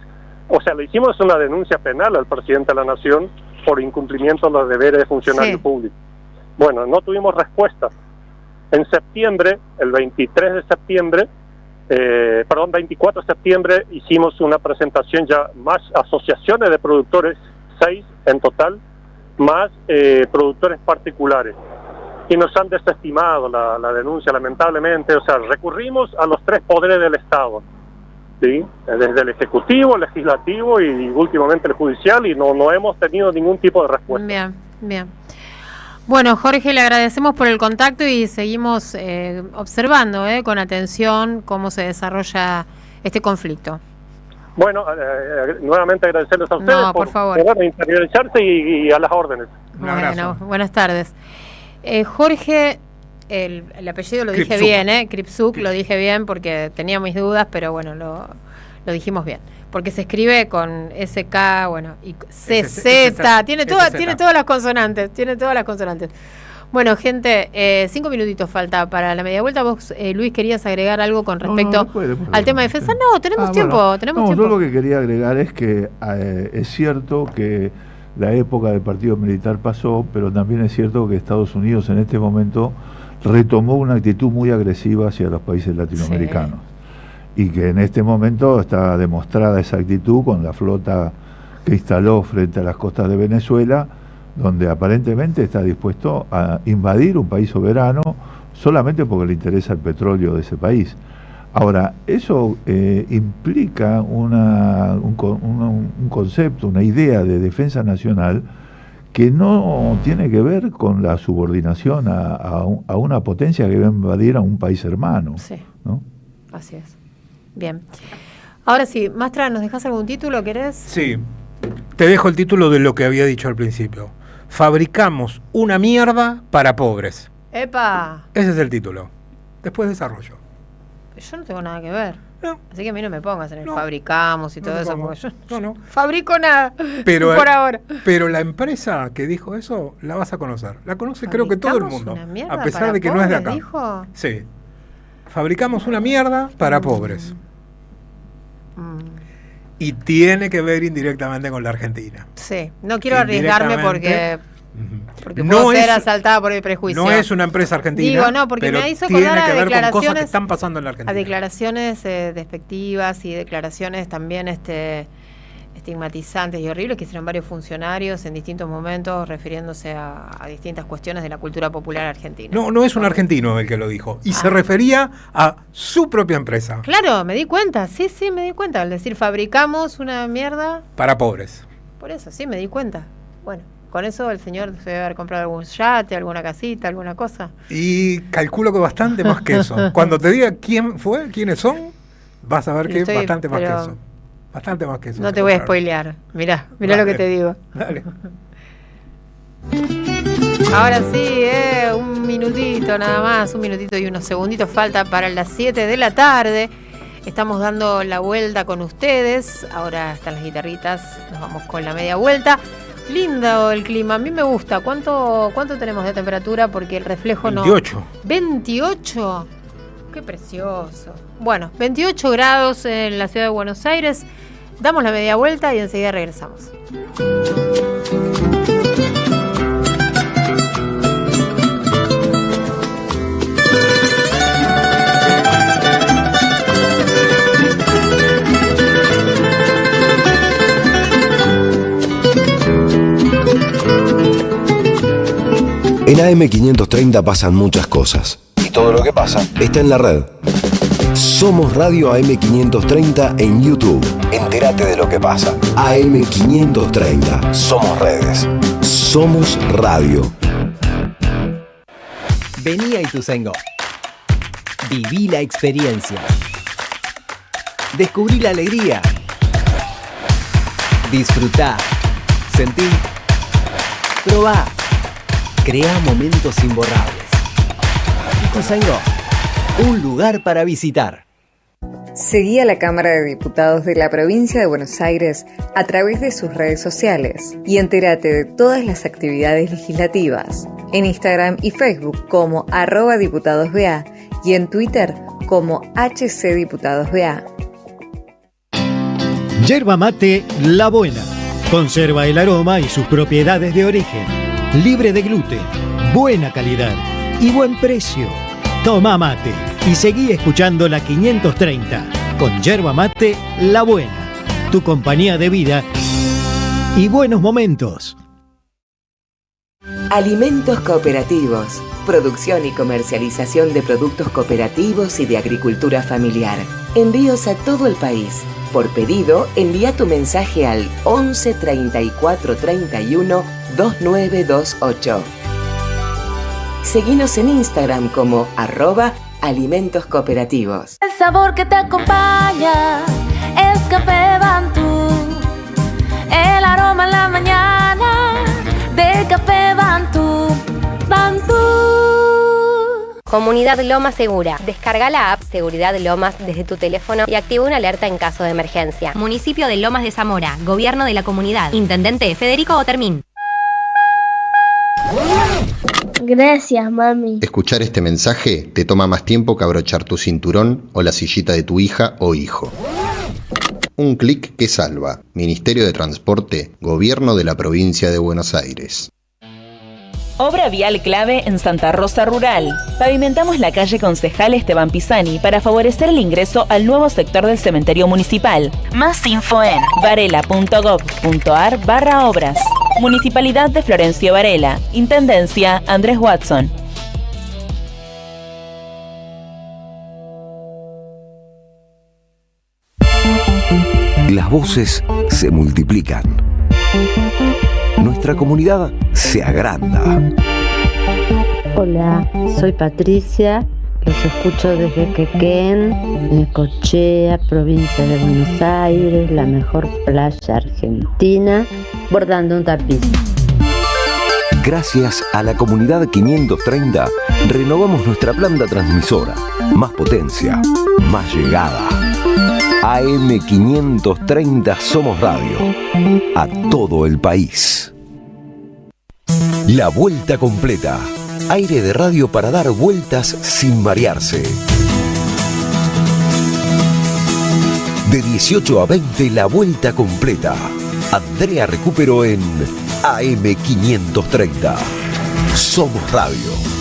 o sea, le hicimos una denuncia penal al presidente de la Nación por incumplimiento de los deberes de funcionario público. Bueno, no tuvimos respuesta. En septiembre, el 24 de septiembre, hicimos una presentación, ya más asociaciones de productores, 6 en total, más productores particulares, y nos han desestimado la denuncia, lamentablemente. O sea, recurrimos a los 3 poderes del Estado, ¿sí? Desde el Ejecutivo, el Legislativo y últimamente el Judicial, y no hemos tenido ningún tipo de respuesta. Bien. Bueno, Jorge, le agradecemos por el contacto y seguimos observando con atención cómo se desarrolla este conflicto. Bueno, nuevamente agradecerles a ustedes por favor. interiorizarse y a las órdenes. Bueno, buenas tardes. Jorge, el apellido lo Kripsuk. dije bien, Kripsuk, lo dije bien porque tenía mis dudas, pero bueno, lo dijimos bien. Porque se escribe con SK, bueno, y CZ, tiene todas las consonantes, Bueno, gente, 5 minutitos falta para la media vuelta. Vos, Luis, querías agregar algo con respecto al tema de defensa. No, tenemos tiempo. Yo lo que quería agregar es que es cierto que la época del partido militar pasó, pero también es cierto que Estados Unidos en este momento retomó una actitud muy agresiva hacia los países latinoamericanos. Sí. Y que en este momento está demostrada esa actitud con la flota que instaló frente a las costas de Venezuela, donde aparentemente está dispuesto a invadir un país soberano solamente porque le interesa el petróleo de ese país. Ahora, eso implica un concepto, una idea de defensa nacional que no tiene que ver con la subordinación a una potencia que va a invadir a un país hermano. Sí, ¿no? Así es. Bien. Ahora sí, Mastra, ¿nos dejas algún título, querés? Sí, te dejo el título de lo que había dicho al principio. Fabricamos una mierda para pobres. ¡Epa! Ese es el título. Después desarrollo. Yo no tengo nada que ver. No. Así que a mí no me pongas en el fabricamos y todo eso. Porque yo no fabrico nada pero, por ahora. Pero la empresa que dijo eso la vas a conocer. La conoce creo que todo el mundo. A pesar de que no es de acá. ¿Dijo? Sí. Fabricamos una mierda para pobres. Y tiene que ver indirectamente con la Argentina. Sí, no quiero arriesgarme porque no puedo ser asaltada por el prejuicio. No es una empresa argentina. Digo, no, porque me hizo tiene acordar que a ver declaraciones, con cosas que están pasando en la Argentina. A declaraciones despectivas y declaraciones también estigmatizantes y horribles que hicieron varios funcionarios en distintos momentos refiriéndose a distintas cuestiones de la cultura popular argentina. No es un argentino el que lo dijo. Y se refería a su propia empresa. Claro, me di cuenta. Sí, me di cuenta. Al decir fabricamos una mierda para pobres. Por eso, sí, me di cuenta. Bueno, con eso el señor se debe haber comprado algún yate, alguna casita, alguna cosa. Y calculo que bastante más que eso. Cuando te diga quiénes son, vas a ver que es bastante más que eso. Bastante más que eso. No te voy a spoilear. Mirá lo que te digo. Dale. Ahora sí, un minutito nada más, un minutito y unos segunditos falta para las 7 de la tarde. Estamos dando la vuelta con ustedes. Ahora están las guitarritas, nos vamos con la media vuelta. Lindo el clima, a mí me gusta. ¿Cuánto tenemos de temperatura? Porque el reflejo 28. no... ¿28? Qué precioso. Bueno, 28 grados en la ciudad de Buenos Aires. Damos la media vuelta y enseguida regresamos. En AM530 pasan muchas cosas. Y todo lo que pasa está en la red. Somos Radio AM530 en YouTube. Entérate de lo que pasa. AM530. Somos redes. Somos radio. Vení a Ituzaingó. Viví la experiencia. Descubrí la alegría. Disfrutá. Sentí. Probá. Crea momentos imborrables. Ituzaingó, un lugar para visitar. Seguí a la Cámara de Diputados de la Provincia de Buenos Aires a través de sus redes sociales y entérate de todas las actividades legislativas en Instagram y Facebook como @diputadosBA y en Twitter como HCDiputadosBA. Yerba mate La Buena. Conserva el aroma y sus propiedades de origen. Libre de gluten, buena calidad y buen precio. Toma mate y seguí escuchando la 530 con Yerba Mate La Buena, tu compañía de vida y buenos momentos. Alimentos cooperativos, producción y comercialización de productos cooperativos y de agricultura familiar. Envíos a todo el país. Por pedido, envía tu mensaje al 11 34 31 2928. Seguinos en Instagram como @alimentoscooperativos. El sabor que te acompaña es Café Bantú. El aroma en la mañana del Café Bantú. Bantú. Comunidad Lomas Segura. Descarga la app Seguridad Lomas desde tu teléfono y activa una alerta en caso de emergencia. Municipio de Lomas de Zamora. Gobierno de la comunidad. Intendente Federico Otermín. Gracias, mami. Escuchar este mensaje te toma más tiempo que abrochar tu cinturón o la sillita de tu hija o hijo. Un clic que salva. Ministerio de Transporte, Gobierno de la Provincia de Buenos Aires. Obra vial clave en Santa Rosa Rural. Pavimentamos la calle Concejal Esteban Pisani para favorecer el ingreso al nuevo sector del cementerio municipal. Más info en varela.gov.ar/obras. Municipalidad de Florencio Varela. Intendencia Andrés Watson. Las voces se multiplican. Nuestra comunidad se agranda. Hola, soy Patricia, los escucho desde Quequén, Necochea, provincia de Buenos Aires, la mejor playa argentina, bordando un tapiz. Gracias a la comunidad 530, renovamos nuestra planta transmisora. Más potencia, más llegada. AM530 Somos Radio. A todo el país. La vuelta completa. Aire de radio para dar vueltas sin marearse. De 18 a 20, la vuelta completa. Andrea Recupero en AM530. Somos Radio.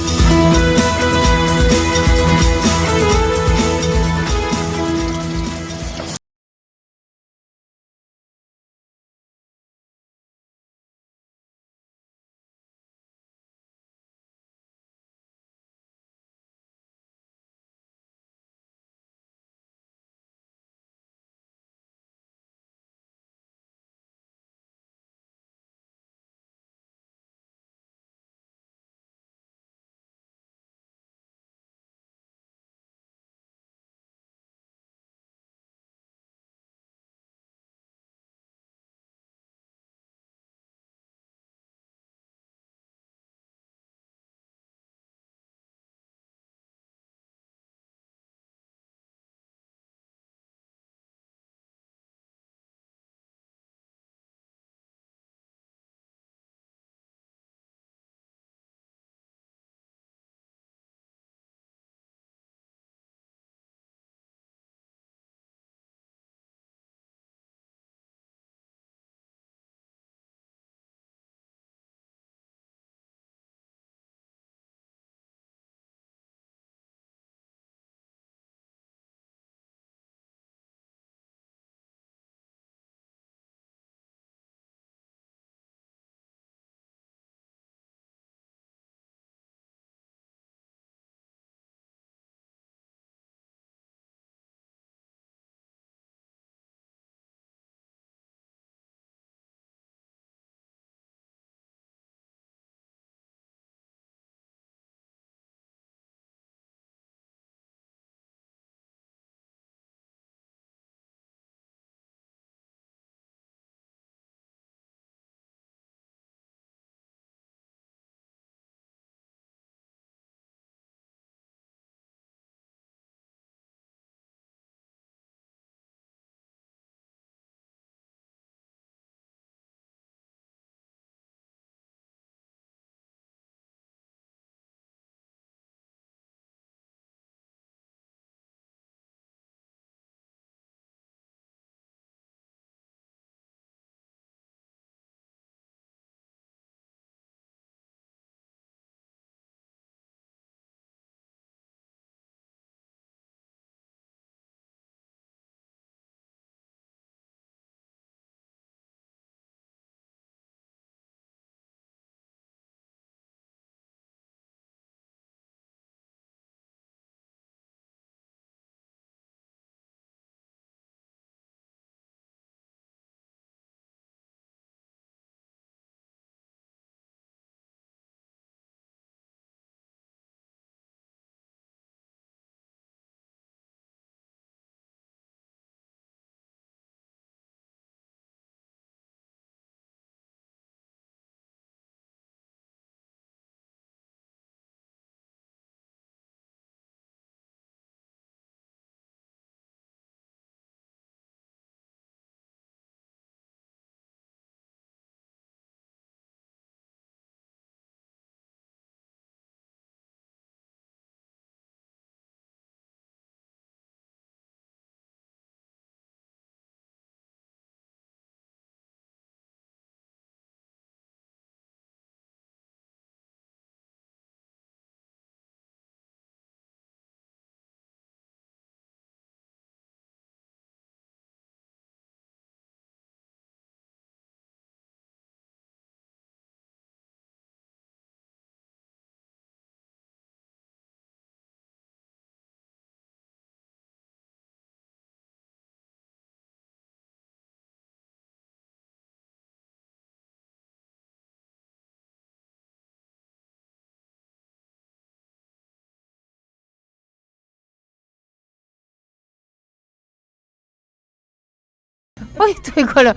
Hoy estoy con los...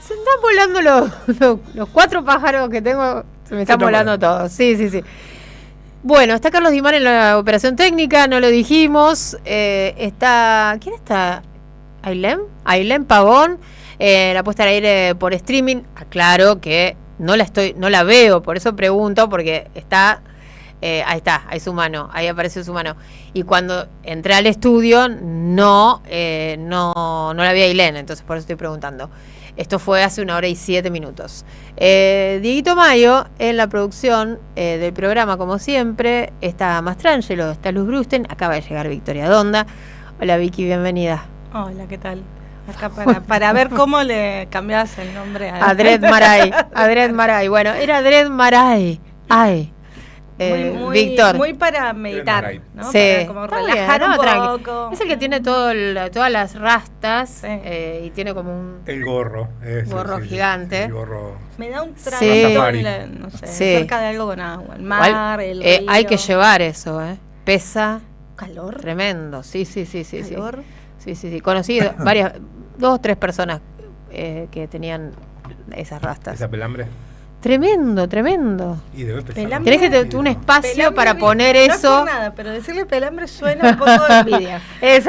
Se están volando los 4 pájaros que tengo, se me están volando todos. Sí. Bueno, está Carlos Dimar en la operación técnica, no lo dijimos. Está... ¿Quién está? Ailén Pavón, la puesta al aire por streaming. Aclaro que no la veo, por eso pregunto, porque está... ahí su mano, ahí apareció su mano. Y cuando entré al estudio no la vi a Ailén, entonces por eso estoy preguntando. Esto fue hace 1 hora y 7 minutos. Dieguito Mayo en la producción del programa, como siempre. Está Mastrangelo, está Luz Brusten, acaba de llegar Victoria Donda. Hola Vicky, bienvenida. Hola, ¿qué tal? Acá para ver cómo le cambias el nombre a Adred Maray. Bueno, era Adred Maray. Ay. Víctor. Muy para meditar, ¿no? Sí. Para como relajar un poco. Es el que tiene todas las rastas y tiene como un... El gorro. Gorro gigante. El gorro. Me da un trago, no sé, cerca de algo con agua. El mar, el río. Hay que llevar eso, Pesa. ¿Calor? Tremendo, sí. ¿Calor? Sí. Conocí 2 o 3 personas que tenían esas rastas. ¿Esa pelambre? Tremendo. Y debe pesar. Tenés que tener un espacio para poner eso. No es por nada, pero decirle pelambre suena un poco de envidia. Se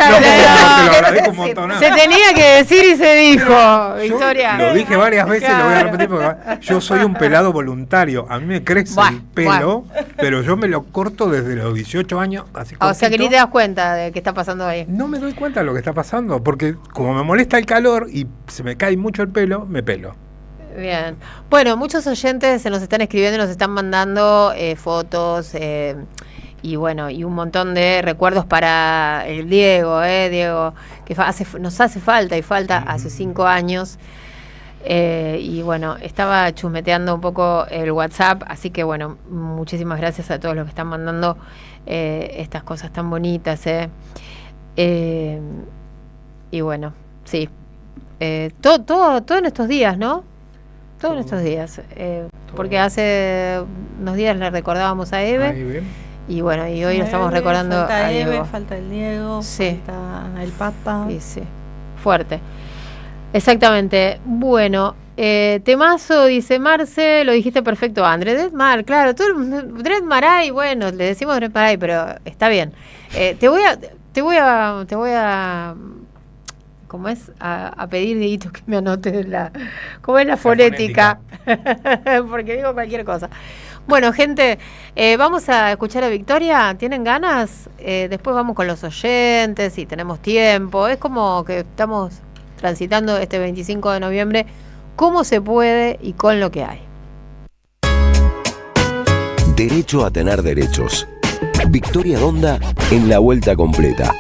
tenía que decir y se dijo, Victoria. Lo dije varias veces, lo voy a repetir porque yo soy un pelado voluntario. A mí me crece el pelo, pero yo me lo corto desde los 18 años. Así o sea que ni te das cuenta de qué está pasando ahí. No me doy cuenta de lo que está pasando, porque como me molesta el calor y se me cae mucho el pelo, me pelo. Bien. Bueno, muchos oyentes se nos están escribiendo y nos están mandando fotos y bueno, y un montón de recuerdos para el Diego, que nos hace falta hace 5 años. Y bueno, estaba chusmeteando un poco el WhatsApp, así que bueno, muchísimas gracias a todos los que están mandando estas cosas tan bonitas. Y bueno, sí. Todo en estos días, ¿no? Todos estos días, porque hace unos días le recordábamos a Eve y bueno, y hoy lo estamos recordando falta a Eve, Diego. falta el Diego, falta el Papa. Sí, fuerte. Exactamente. Bueno, temazo, dice Marce, lo dijiste perfecto, Andrés Mar, claro, Dred Maray, bueno, le decimos Dred Maray, pero está bien. Te voy a ¿cómo es? A pedir, Dieguito, que me anote cómo es la fonética. Porque digo cualquier cosa. Bueno, gente, vamos a escuchar a Victoria. ¿Tienen ganas? Después vamos con los oyentes y tenemos tiempo. Es como que estamos transitando este 25 de noviembre como se puede y con lo que hay. Derecho a tener derechos. Victoria Donda en la vuelta completa.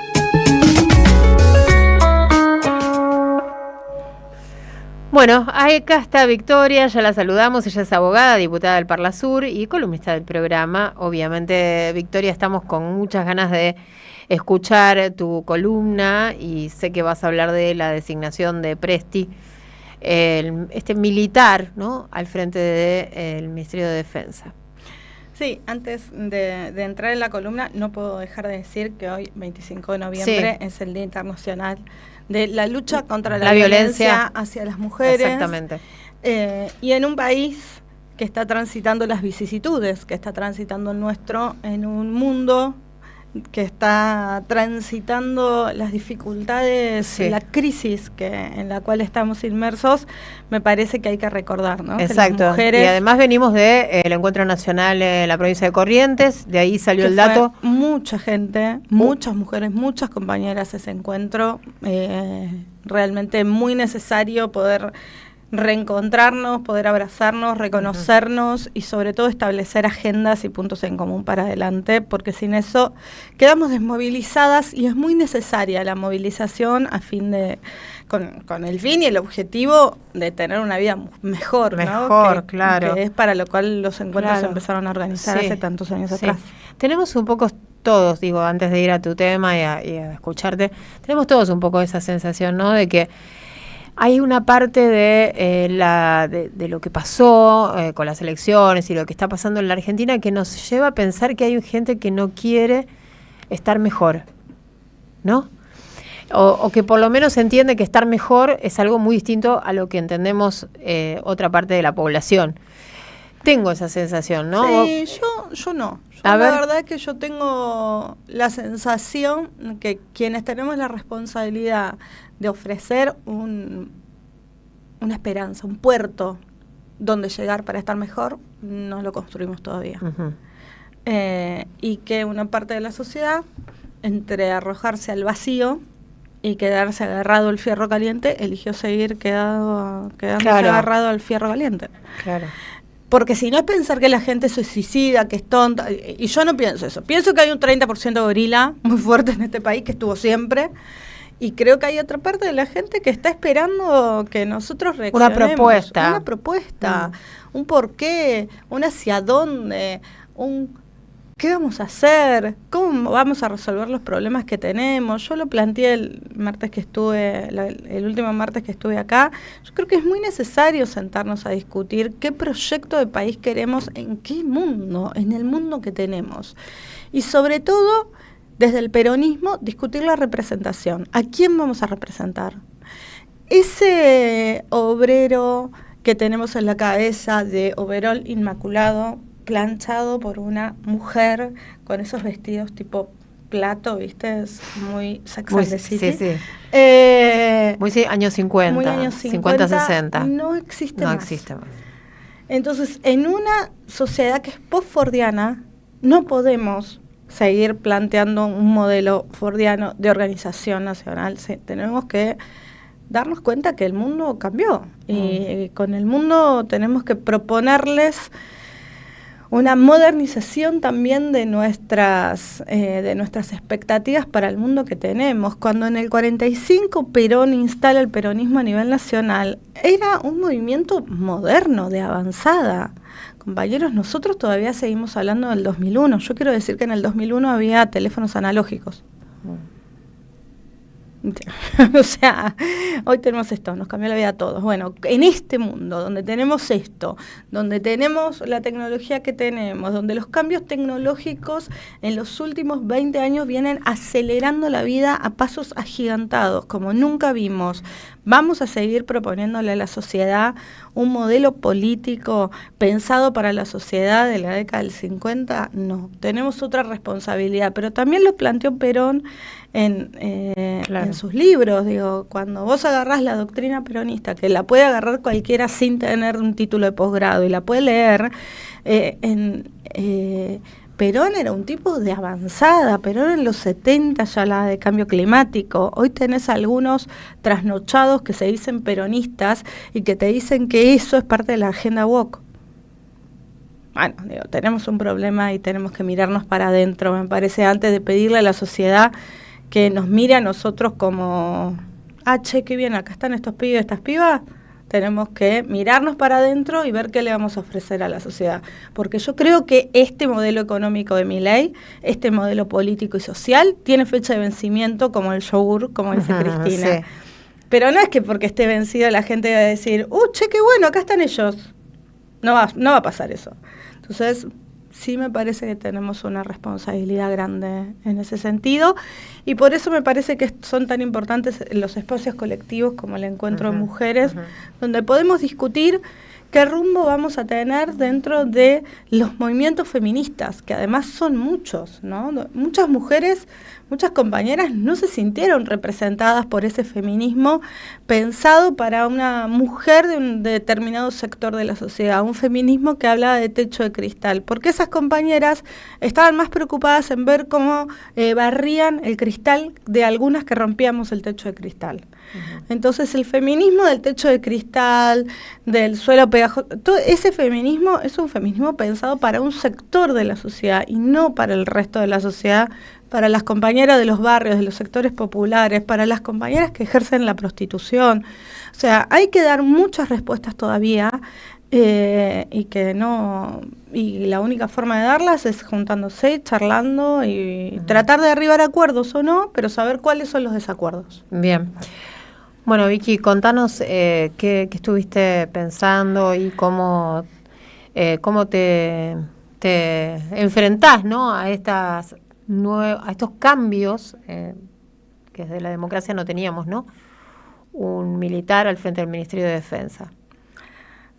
Bueno, acá está Victoria, ya la saludamos, ella es abogada, diputada del Parlasur y columnista del programa. Obviamente, Victoria, estamos con muchas ganas de escuchar tu columna y sé que vas a hablar de la designación de Presti, este militar, ¿no?, al frente del Ministerio de Defensa. Sí, antes de entrar en la columna, no puedo dejar de decir que hoy, 25 de noviembre, es el Día Internacional de la lucha contra la violencia hacia las mujeres. Exactamente. Y en un país que está transitando las vicisitudes, que está transitando el nuestro, en un mundo que está transitando las dificultades, la crisis en la cual estamos inmersos, me parece que hay que recordar, ¿no? Exacto. Que las mujeres, y además venimos del Encuentro Nacional en la provincia de Corrientes, de ahí salió el dato. Mucha gente, muchas mujeres, muchas compañeras ese encuentro, realmente muy necesario poder reencontrarnos, poder abrazarnos, reconocernos y sobre todo establecer agendas y puntos en común para adelante, porque sin eso quedamos desmovilizadas y es muy necesaria la movilización a fin de, con el fin y el objetivo de tener una vida mejor, ¿no? Claro. Que es para lo cual los encuentros se empezaron a organizar hace tantos años atrás. Tenemos un poco todos, digo, antes de ir a tu tema y a escucharte, tenemos todos un poco esa sensación, ¿no?, de que hay una parte de lo que pasó con las elecciones y lo que está pasando en la Argentina que nos lleva a pensar que hay gente que no quiere estar mejor, ¿no? o que por lo menos entiende que estar mejor es algo muy distinto a lo que entendemos otra parte de la población. Tengo esa sensación, ¿no? Sí, yo no. La verdad es que yo tengo la sensación que quienes tenemos la responsabilidad de ofrecer una esperanza, un puerto donde llegar para estar mejor, no lo construimos todavía. Y que una parte de la sociedad, entre arrojarse al vacío y quedarse agarrado al fierro caliente, eligió seguir quedándose agarrado al fierro caliente. Claro. Porque si no es pensar que la gente se suicida, que es tonta, y yo no pienso eso. Pienso que hay un 30% de gorila muy fuerte en este país, que estuvo siempre, y creo que hay otra parte de la gente que está esperando que nosotros reaccionemos. Una propuesta, un porqué, un hacia dónde, ¿qué vamos a hacer? ¿Cómo vamos a resolver los problemas que tenemos? Yo lo planteé el último martes que estuve acá. Yo creo que es muy necesario sentarnos a discutir qué proyecto de país queremos, en qué mundo, en el mundo que tenemos. Y sobre todo, desde el peronismo, discutir la representación. ¿A quién vamos a representar? Ese obrero que tenemos en la cabeza de overol inmaculado, planchado por una mujer con esos vestidos tipo plato, ¿viste? Es muy Sex and the City. Sí. Muy años 50. Muy años 50, 60. No existe más. Entonces, en una sociedad que es post-fordiana, no podemos seguir planteando un modelo fordiano de organización nacional. Tenemos que darnos cuenta que el mundo cambió. Y con el mundo tenemos que proponerles una modernización también de nuestras expectativas para el mundo que tenemos. Cuando en el 45 Perón instala el peronismo a nivel nacional, era un movimiento moderno, de avanzada. Compañeros, nosotros todavía seguimos hablando del 2001. Yo quiero decir que en el 2001 había teléfonos analógicos. O sea, hoy tenemos esto, nos cambió la vida a todos. Bueno, en este mundo donde tenemos esto, donde tenemos la tecnología que tenemos, donde los cambios tecnológicos en los últimos 20 años vienen acelerando la vida a pasos agigantados, como nunca vimos, ¿vamos a seguir proponiéndole a la sociedad un modelo político pensado para la sociedad de la década del 50? No, tenemos otra responsabilidad, pero también lo planteó Perón en sus libros. Digo, cuando vos agarrás la doctrina peronista, que la puede agarrar cualquiera sin tener un título de posgrado y la puede leer, Perón era un tipo de avanzada. Perón en los 70 ya hablaba de cambio climático. Hoy tenés algunos trasnochados que se dicen peronistas y que te dicen que eso es parte de la agenda woke. Bueno, digo, tenemos un problema y tenemos que mirarnos para adentro, me parece, antes de pedirle a la sociedad que nos mire a nosotros como, che, qué bien, acá están estos pibes, estas pibas. Tenemos que mirarnos para adentro y ver qué le vamos a ofrecer a la sociedad. Porque yo creo que este modelo económico de Milei, este modelo político y social, tiene fecha de vencimiento como el yogur, como dice Cristina. Sí. Pero no es que porque esté vencido la gente va a decir, che, qué bueno, acá están ellos. No va a pasar eso. Entonces, sí me parece que tenemos una responsabilidad grande en ese sentido, y por eso me parece que son tan importantes los espacios colectivos como el encuentro de mujeres, donde podemos discutir qué rumbo vamos a tener dentro de los movimientos feministas, que además son muchos, ¿no? Muchas mujeres, muchas compañeras no se sintieron representadas por ese feminismo pensado para una mujer de un determinado sector de la sociedad, un feminismo que hablaba de techo de cristal, porque esas compañeras estaban más preocupadas en ver cómo barrían el cristal de algunas que rompíamos el techo de cristal. Entonces el feminismo del techo de cristal, del suelo pegajoso, todo ese feminismo es un feminismo pensado para un sector de la sociedad y no para el resto de la sociedad, para las compañeras de los barrios, de los sectores populares, para las compañeras que ejercen la prostitución. O sea, hay que dar muchas respuestas todavía, y la única forma de darlas es juntándose, charlando y tratar de arribar a acuerdos o no, pero saber cuáles son los desacuerdos. Bien. Bueno, Vicky, contanos qué estuviste pensando y cómo te enfrentás, ¿no?, a estos cambios que desde la democracia no teníamos, ¿no?, un militar al frente del Ministerio de Defensa.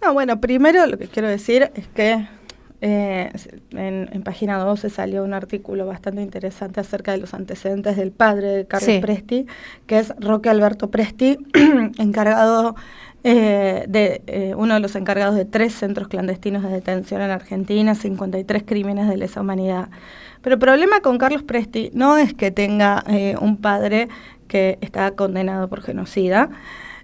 No, bueno, primero lo que quiero decir es que en página 12 salió un artículo bastante interesante acerca de los antecedentes del padre de Carlos Presti, que es Roque Alberto Presti, encargado uno de los encargados de 3 centros clandestinos de detención en Argentina, 53 crímenes de lesa humanidad. Pero el problema con Carlos Presti no es que tenga un padre que está condenado por genocida.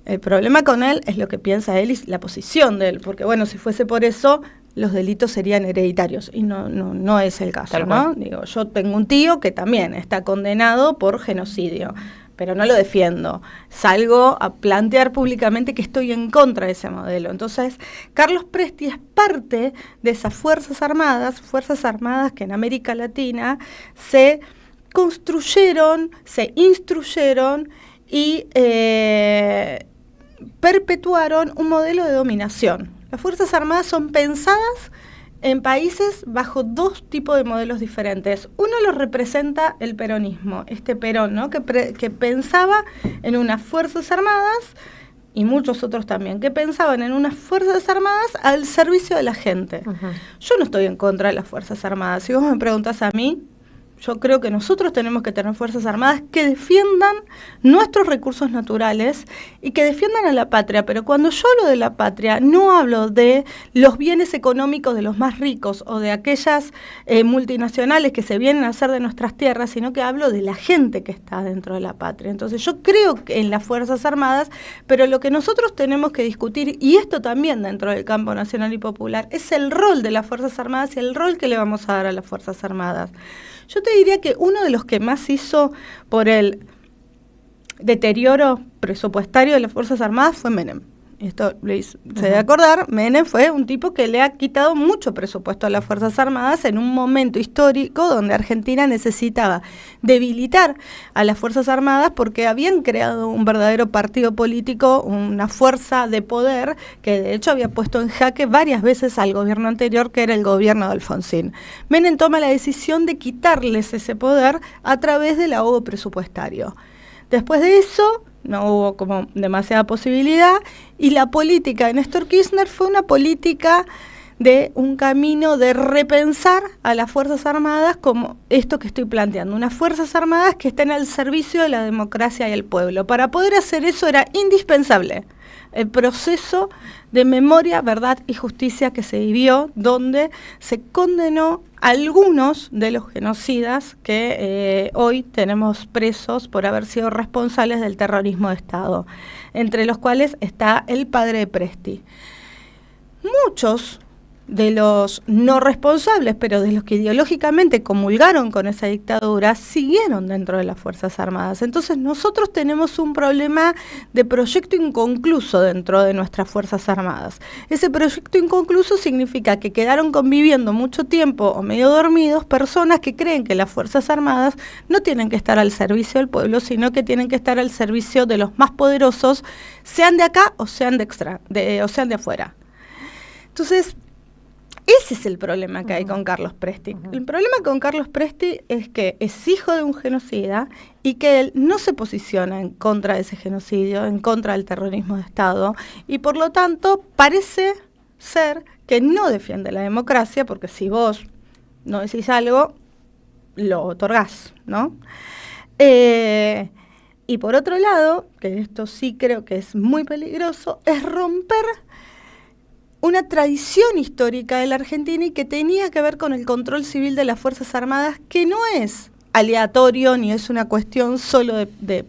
El problema con él es lo que piensa él y la posición de él, porque bueno, si fuese por eso, los delitos serían hereditarios, y no es el caso, ¿no? Digo, yo tengo un tío que también está condenado por genocidio, pero no lo defiendo. Salgo a plantear públicamente que estoy en contra de ese modelo. Entonces, Carlos Presti es parte de esas Fuerzas Armadas que en América Latina se construyeron, se instruyeron y perpetuaron un modelo de dominación. Las Fuerzas Armadas son pensadas en países bajo 2 tipos de modelos diferentes. Uno lo representa el peronismo, este Perón, ¿no?, que pensaba en unas Fuerzas Armadas, y muchos otros también, que pensaban en unas Fuerzas Armadas al servicio de la gente. Yo no estoy en contra de las Fuerzas Armadas. Si vos me preguntás a mí, yo creo que nosotros tenemos que tener Fuerzas Armadas que defiendan nuestros recursos naturales y que defiendan a la patria. Pero cuando yo hablo de la patria, no hablo de los bienes económicos de los más ricos o de aquellas multinacionales que se vienen a hacer de nuestras tierras, sino que hablo de la gente que está dentro de la patria. Entonces yo creo en las Fuerzas Armadas, pero lo que nosotros tenemos que discutir, y esto también dentro del campo nacional y popular, es el rol de las Fuerzas Armadas y el rol que le vamos a dar a las Fuerzas Armadas. Yo te diría que uno de los que más hizo por el deterioro presupuestario de las Fuerzas Armadas fue Menem. Esto se debe acordar, Menem fue un tipo que le ha quitado mucho presupuesto a las Fuerzas Armadas en un momento histórico donde Argentina necesitaba debilitar a las Fuerzas Armadas porque habían creado un verdadero partido político, una fuerza de poder que de hecho había puesto en jaque varias veces al gobierno anterior, que era el gobierno de Alfonsín. Menem toma la decisión de quitarles ese poder a través del ahogo presupuestario. Después de eso no hubo como demasiada posibilidad, y la política de Néstor Kirchner fue una política de un camino de repensar a las Fuerzas Armadas como esto que estoy planteando, unas Fuerzas Armadas que estén al servicio de la democracia y el pueblo. Para poder hacer eso era indispensable el proceso de memoria, verdad y justicia que se vivió, donde se condenó a algunos de los genocidas que hoy tenemos presos por haber sido responsables del terrorismo de Estado, entre los cuales está el padre de Presti. Muchos de los no responsables, pero de los que ideológicamente comulgaron con esa dictadura, siguieron dentro de las Fuerzas Armadas. Entonces nosotros tenemos un problema de proyecto inconcluso dentro de nuestras Fuerzas Armadas. Ese proyecto inconcluso significa que quedaron conviviendo mucho tiempo o medio dormidos personas que creen que las Fuerzas Armadas no tienen que estar al servicio del pueblo, sino que tienen que estar al servicio de los más poderosos, sean de acá o sean de afuera. Entonces, ese es el problema que hay con Carlos Presti. El problema con Carlos Presti es que es hijo de un genocida y que él no se posiciona en contra de ese genocidio, en contra del terrorismo de Estado, y por lo tanto parece ser que no defiende la democracia, porque si vos no decís algo, lo otorgás, ¿no? Y por otro lado, que esto sí creo que es muy peligroso, es romper una tradición histórica de la Argentina y que tenía que ver con el control civil de las Fuerzas Armadas, que no es aleatorio ni es una cuestión solo de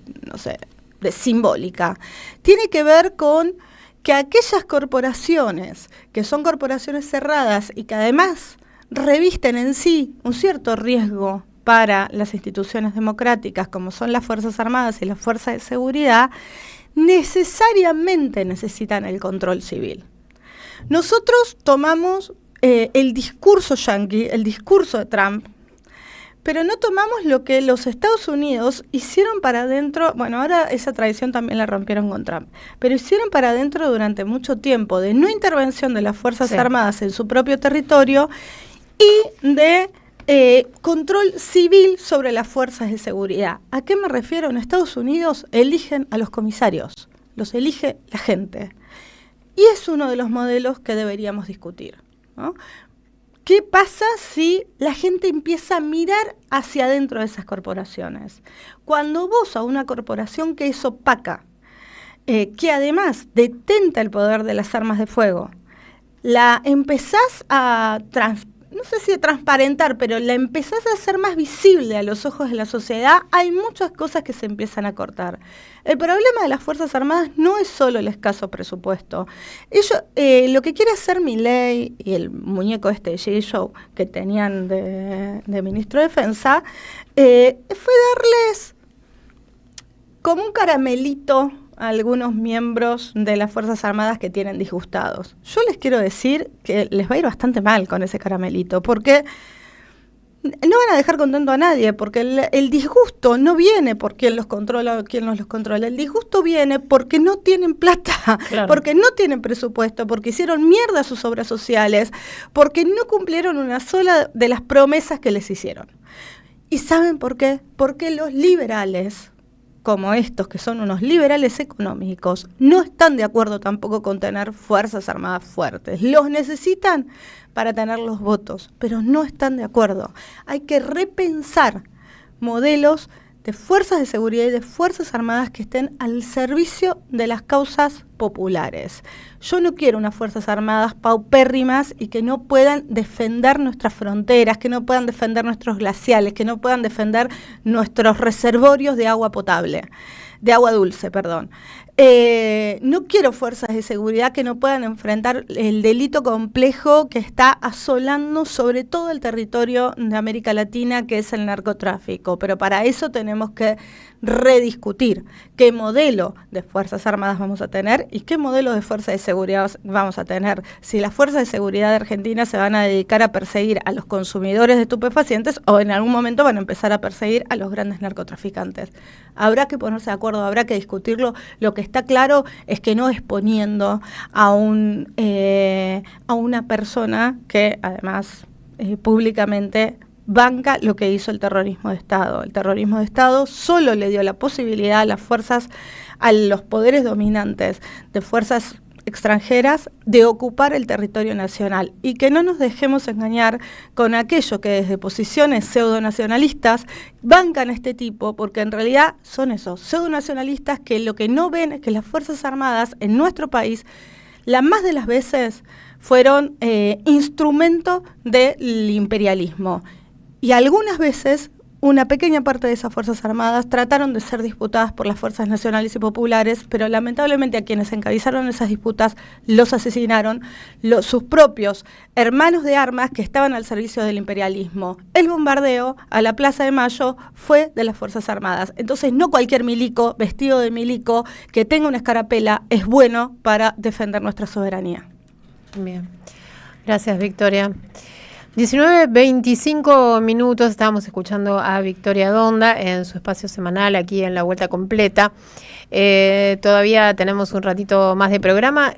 simbólica. Tiene que ver con que aquellas corporaciones, que son corporaciones cerradas y que además revisten en sí un cierto riesgo para las instituciones democráticas, como son las Fuerzas Armadas y las Fuerzas de Seguridad, necesariamente necesitan el control civil. Nosotros tomamos el discurso yanqui, el discurso de Trump, pero no tomamos lo que los Estados Unidos hicieron para adentro. Bueno, ahora esa tradición también la rompieron con Trump, pero hicieron para adentro durante mucho tiempo de no intervención de las Fuerzas Armadas en su propio territorio y de control civil sobre las fuerzas de seguridad. ¿A qué me refiero? En Estados Unidos eligen a los comisarios, los elige la gente. Y es uno de los modelos que deberíamos discutir, ¿no? ¿Qué pasa si la gente empieza a mirar hacia adentro de esas corporaciones? Cuando vos a una corporación que es opaca, que además detenta el poder de las armas de fuego, la empezás a no sé si a transparentar, pero la empezás a hacer más visible a los ojos de la sociedad, hay muchas cosas que se empiezan a cortar. El problema de las Fuerzas Armadas no es solo el escaso presupuesto. Ellos, lo que quiere hacer Milei y el muñeco de J. Show que tenían de ministro de Defensa, fue darles como un caramelito a algunos miembros de las Fuerzas Armadas que tienen disgustados. Yo les quiero decir que les va a ir bastante mal con ese caramelito, porque no van a dejar contento a nadie, porque el disgusto no viene por quién los controla o quién no los controla. El disgusto viene porque no tienen plata, claro, porque no tienen presupuesto, porque hicieron mierda sus obras sociales, porque no cumplieron una sola de las promesas que les hicieron. ¿Y saben por qué? Porque los liberales, como estos, que son unos liberales económicos, no están de acuerdo tampoco con tener Fuerzas Armadas fuertes. Los necesitan para tener los votos, pero no están de acuerdo. Hay que repensar modelos de fuerzas de seguridad y de Fuerzas Armadas que estén al servicio de las causas populares. Yo no quiero unas Fuerzas Armadas paupérrimas y que no puedan defender nuestras fronteras, que no puedan defender nuestros glaciales, que no puedan defender nuestros reservorios de agua potable, de agua dulce, perdón. No quiero fuerzas de seguridad que no puedan enfrentar el delito complejo que está asolando sobre todo el territorio de América Latina, que es el narcotráfico. Pero para eso tenemos que rediscutir qué modelo de Fuerzas Armadas vamos a tener y qué modelo de fuerzas de seguridad vamos a tener. Si las fuerzas de seguridad de Argentina se van a dedicar a perseguir a los consumidores de estupefacientes o en algún momento van a empezar a perseguir a los grandes narcotraficantes. Habrá que ponerse de acuerdo, habrá que discutirlo. Lo que está claro es que no exponiendo a una persona que además públicamente banca lo que hizo el terrorismo de Estado. El terrorismo de Estado solo le dio la posibilidad a las fuerzas, a los poderes dominantes de fuerzas extranjeras de ocupar el territorio nacional, y que no nos dejemos engañar con aquello que desde posiciones pseudonacionalistas bancan a este tipo, porque en realidad son esos pseudonacionalistas que lo que no ven es que las Fuerzas Armadas en nuestro país, la más de las veces, fueron instrumento del imperialismo, y algunas veces una pequeña parte de esas Fuerzas Armadas trataron de ser disputadas por las fuerzas nacionales y populares, pero lamentablemente a quienes encabezaron esas disputas los asesinaron sus propios hermanos de armas que estaban al servicio del imperialismo. El bombardeo a la Plaza de Mayo fue de las Fuerzas Armadas. Entonces no cualquier milico vestido de milico que tenga una escarapela es bueno para defender nuestra soberanía. Bien, gracias Victoria. 19:25 minutos, estábamos escuchando a Victoria Donda en su espacio semanal aquí en La Vuelta Completa. Todavía tenemos un ratito más de programa.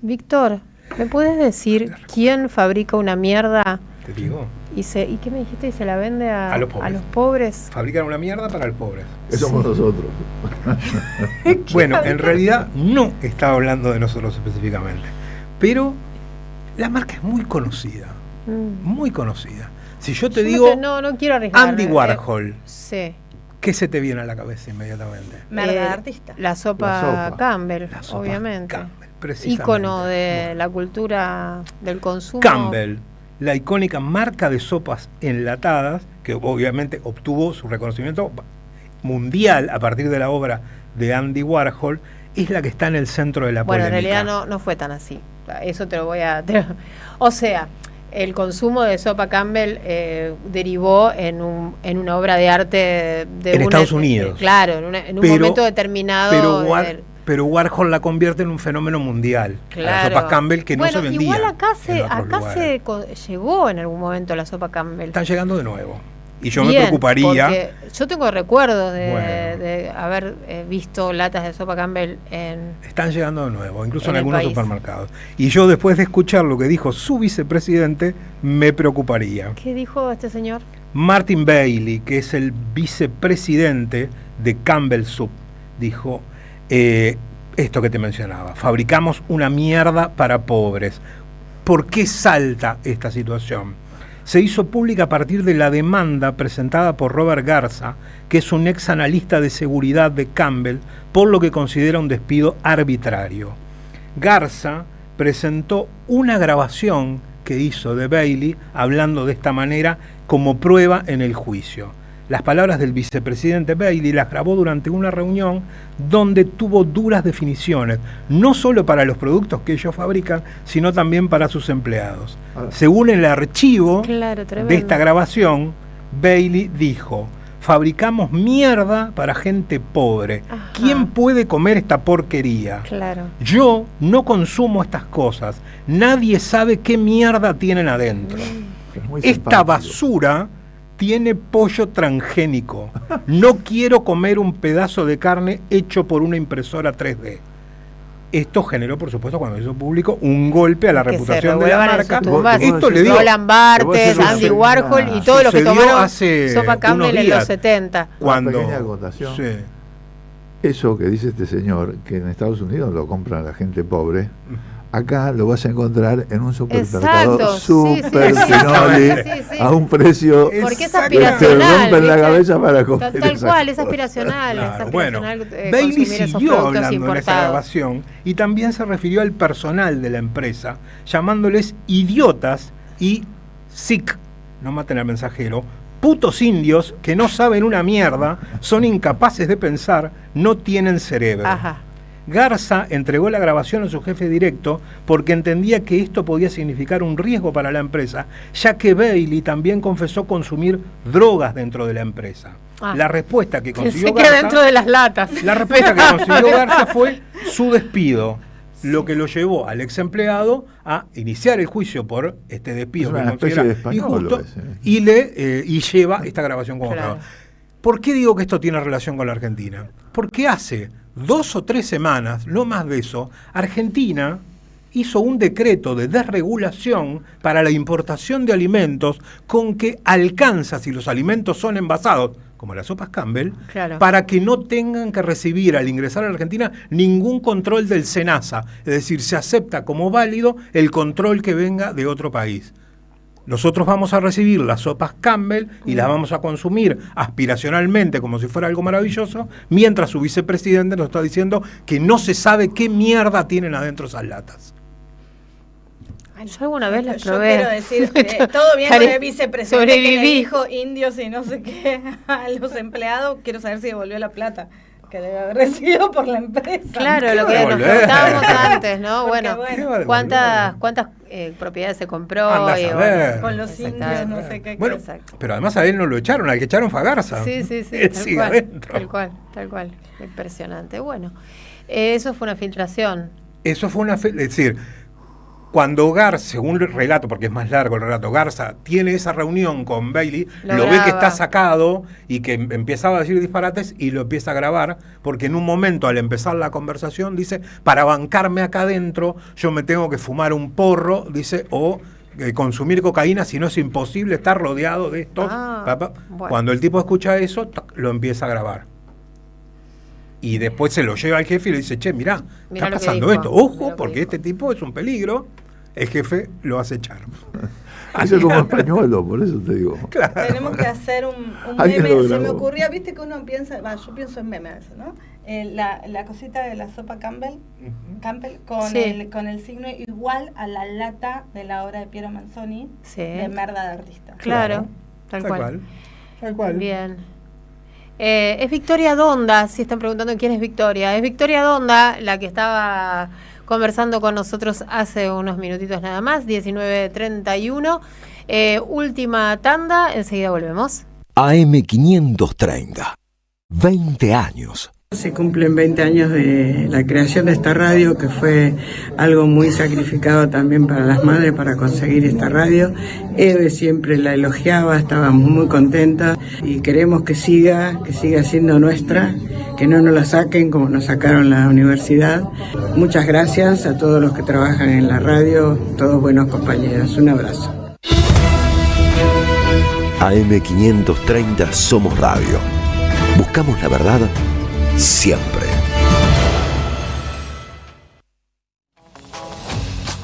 Víctor, ¿me puedes decir quién fabrica una mierda? Te digo. ¿Y qué me dijiste? ¿Y se la vende a los pobres? Fabrican una mierda para el pobre. Eso somos nosotros. Bueno, en realidad no estaba hablando de nosotros específicamente, pero la marca es muy conocida. Muy conocida. Si yo te digo no quiero arriesgar, Andy Warhol, sí. ¿Qué se te viene a la cabeza inmediatamente? Merda de artista. La sopa Campbell, obviamente. Campbell, ícono de la cultura del consumo. Campbell, la icónica marca de sopas enlatadas, que obviamente obtuvo su reconocimiento mundial a partir de la obra de Andy Warhol, es la que está en el centro de la polémica. Bueno, en realidad no fue tan así. Eso te lo voy a... O sea, el consumo de sopa Campbell derivó en una obra de arte de Estados Unidos. Claro, en un momento determinado. Pero Warhol la convierte en un fenómeno mundial. Claro. La sopa Campbell que no se vendía. Igual acá se llegó en algún momento la sopa Campbell. Están llegando de nuevo. Y yo me preocuparía. Porque yo tengo recuerdos de haber visto latas de sopa Campbell en... Están llegando de nuevo, incluso en el algunos país. supermercados. Y yo, después de escuchar lo que dijo su vicepresidente, me preocuparía. ¿Qué dijo este señor? Martin Bailey, que es el vicepresidente de Campbell Soup, dijo esto que te mencionaba: fabricamos una mierda para pobres. ¿Por qué salta esta situación? Se hizo pública a partir de la demanda presentada por Robert Garza, que es un ex analista de seguridad de Campbell, por lo que considera un despido arbitrario. Garza presentó una grabación que hizo de Bailey hablando de esta manera como prueba en el juicio. Las palabras del vicepresidente Bailey las grabó durante una reunión donde tuvo duras definiciones, no solo para los productos que ellos fabrican, sino también para sus empleados. Según el archivo de esta grabación, Bailey dijo: fabricamos mierda para gente pobre. Ajá. ¿Quién puede comer esta porquería? Claro. Yo no consumo estas cosas. Nadie sabe qué mierda tienen adentro. Esta basura tiene pollo transgénico. No quiero comer un pedazo de carne hecho por una impresora 3D. Esto generó, por supuesto, cuando hizo público, un golpe a la reputación de la marca. Esto le dio Roland Barthes, Andy Warhol y todos los que tomaron sopa Campbell en los 70. Una pequeña acotación. Sí. Eso que dice este señor, que en Estados Unidos lo compran la gente pobre, acá lo vas a encontrar en un supermercado super finoli, a un precio porque es que aspiracional, te rompen la ¿viste? cabeza para comer. Tal cual, es aspiracional. Claro, Es aspiracional Bailey consumir esos siguió productos hablando en esa importados. grabación y también se refirió al personal de la empresa, llamándoles idiotas y sick, no maten al mensajero, putos indios que no saben una mierda, son incapaces de pensar, no tienen cerebro. Ajá. Garza entregó la grabación a su jefe directo porque entendía que esto podía significar un riesgo para la empresa, ya que Bailey también confesó consumir drogas dentro de la empresa. La respuesta que consiguió Pensé que dentro de las latas. La respuesta que consiguió Garza fue su despido, lo que lo llevó al ex empleado a iniciar el juicio por este despido Es una que especie considera de español, injusto ese. y lleva esta grabación como prueba. ¿Por qué digo que esto tiene relación con la Argentina? Porque hace 2 o 3 semanas, no más de eso, Argentina hizo un decreto de desregulación para la importación de alimentos con que alcanza, si los alimentos son envasados, como las sopas Campbell, para que no tengan que recibir al ingresar a la Argentina ningún control del SENASA. Es decir, se acepta como válido el control que venga de otro país. Nosotros vamos a recibir las sopas Campbell y las vamos a consumir aspiracionalmente como si fuera algo maravilloso, mientras su vicepresidente nos está diciendo que no se sabe qué mierda tienen adentro esas latas. Yo alguna vez las Yo probé. quiero decir, todo bien con el vicepresidente que le dijo indios y no sé qué a los empleados. Quiero saber si devolvió la plata que debe haber recibido por la empresa. Claro, lo que nos preguntábamos antes, ¿no? Porque, Bueno, ¿cuántas propiedades se compró? Andá a Y, saber. con los indios, no sé qué. Bueno, pero además a él no lo echaron, al que echaron fue a Garza. Sí, Él sigue adentro. tal cual. Impresionante. Bueno, eso fue una filtración. Eso fue es decir, cuando Garza, según el relato, porque es más largo el relato, Garza tiene esa reunión con Bailey, lo ve que está sacado y que empezaba a decir disparates y lo empieza a grabar, porque en un momento al empezar la conversación dice, para bancarme acá adentro yo me tengo que fumar un porro, dice, o consumir cocaína, si no es imposible estar rodeado de estos. Bueno. Cuando el tipo escucha eso, lo empieza a grabar. Y después se lo lleva al jefe y le dice, che, mirá está pasando esto. Ojo, porque este tipo es un peligro. El jefe lo hace echar. Eso es como españolo, por eso te digo. Claro. Tenemos que hacer un meme. Se me ocurría, viste que uno piensa, yo pienso en meme a veces, ¿no? La cosita de la sopa Campbell con el signo igual a la lata de la obra de Piero Manzoni de Merda de Artista. Claro, tal cual. Bien. Es Victoria Donda, si están preguntando quién es Victoria. Es Victoria Donda, la que estaba conversando con nosotros hace unos minutitos nada más, 19:31. Última tanda, enseguida volvemos. AM530. 20 años Se cumplen 20 años de la creación de esta radio, que fue algo muy sacrificado también para las madres para conseguir esta radio. Eve siempre la elogiaba, estábamos muy contentas y queremos que siga siendo nuestra, que no nos la saquen como nos sacaron la universidad. Muchas gracias a todos los que trabajan en la radio, todos buenos compañeros. Un abrazo. AM530 Somos Radio. Buscamos la verdad siempre.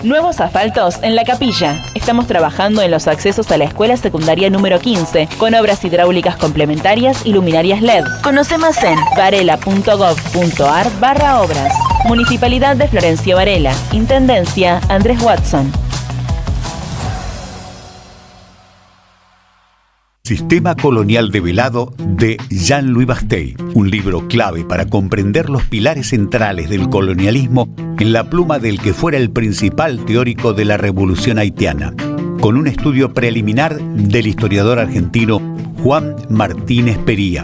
Nuevos asfaltos en La Capilla. Estamos trabajando en los accesos a la escuela secundaria número 15 con obras hidráulicas complementarias y luminarias LED. Conoce más en varela.gov.ar/obras. Municipalidad de Florencio Varela. Intendencia Andrés Watson. Sistema colonial develado de Jean-Louis Bastey, un libro clave para comprender los pilares centrales del colonialismo en la pluma del que fuera el principal teórico de la Revolución haitiana, con un estudio preliminar del historiador argentino Juan Martínez Pería.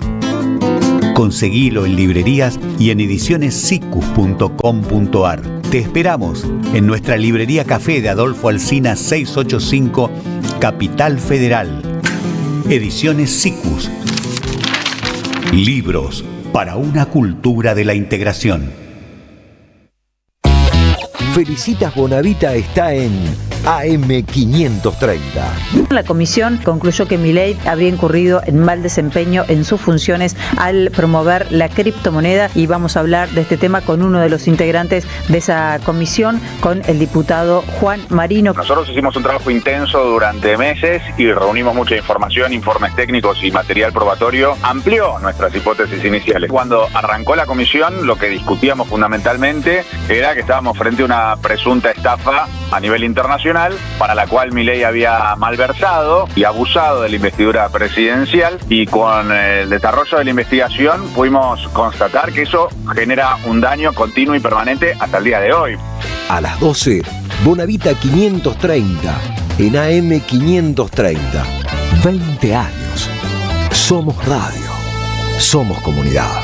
Conseguilo en librerías y en edicionessicus.com.ar. Te esperamos en nuestra librería Café de Adolfo Alsina 685, Capital Federal. Ediciones Sicus. Libros para una cultura de la integración. Felicitas Bonavita está en AM530. La comisión concluyó que Milei habría incurrido en mal desempeño en sus funciones al promover la criptomoneda, y vamos a hablar de este tema con uno de los integrantes de esa comisión, con el diputado Juan Marino. Nosotros hicimos un trabajo intenso durante meses y reunimos mucha información, informes técnicos y material probatorio. Amplió nuestras hipótesis iniciales. Cuando arrancó la comisión, lo que discutíamos fundamentalmente era que estábamos frente a una presunta estafa a nivel internacional, para la cual Milei había malversado y abusado de la investidura presidencial, y con el desarrollo de la investigación pudimos constatar que eso genera un daño continuo y permanente hasta el día de hoy. A las 12, Bonavita 530, en AM530. 20 años. Somos radio. Somos comunidad.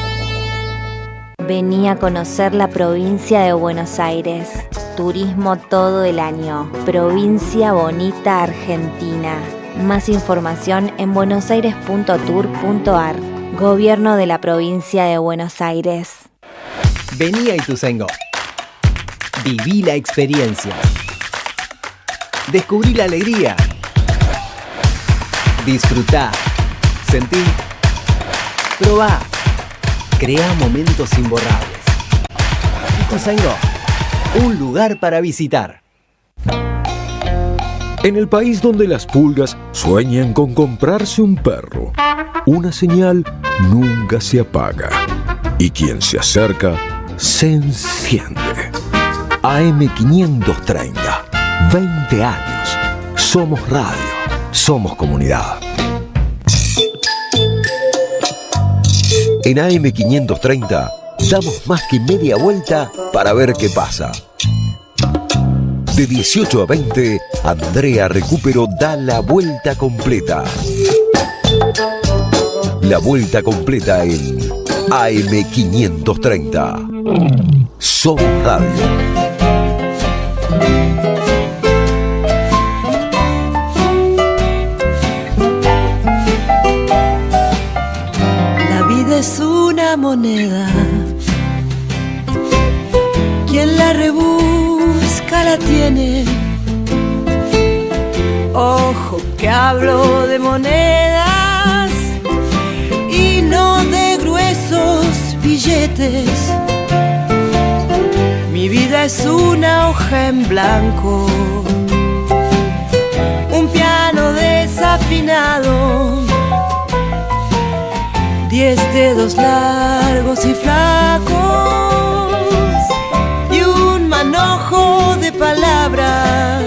Vení a conocer la provincia de Buenos Aires. Turismo todo el año. Provincia bonita Argentina. Más información en buenosaires.tour.ar. Gobierno de la provincia de Buenos Aires. Vení a Ituzaingó. Viví la experiencia. Descubrí la alegría. Disfrutá. Sentí. Probá. Crea momentos imborrables. Ituzaingó. Un lugar para visitar. En el país donde las pulgas sueñan con comprarse un perro, una señal nunca se apaga. Y quien se acerca, se enciende. AM530. 20 años. Somos radio. Somos comunidad. En AM530 damos más que media vuelta para ver qué pasa. De 18 a 20, Andrea Recupero da la vuelta completa. La vuelta completa en AM530. Somos radio. La vida es una moneda. Quien la rebusca la tiene. Ojo que hablo de monedas y no de gruesos billetes. Mi vida es una hoja en blanco, un piano desafinado, 10 dedos largos y flacos y un manojo de palabras.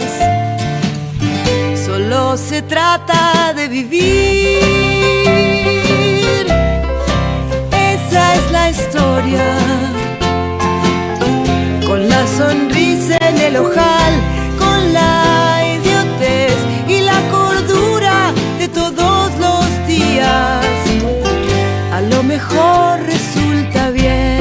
Solo se trata de vivir. Esa es la historia. Con la sonrisa en el ojal, con la idiotez y la cordura de todos los días. A lo mejor resulta bien.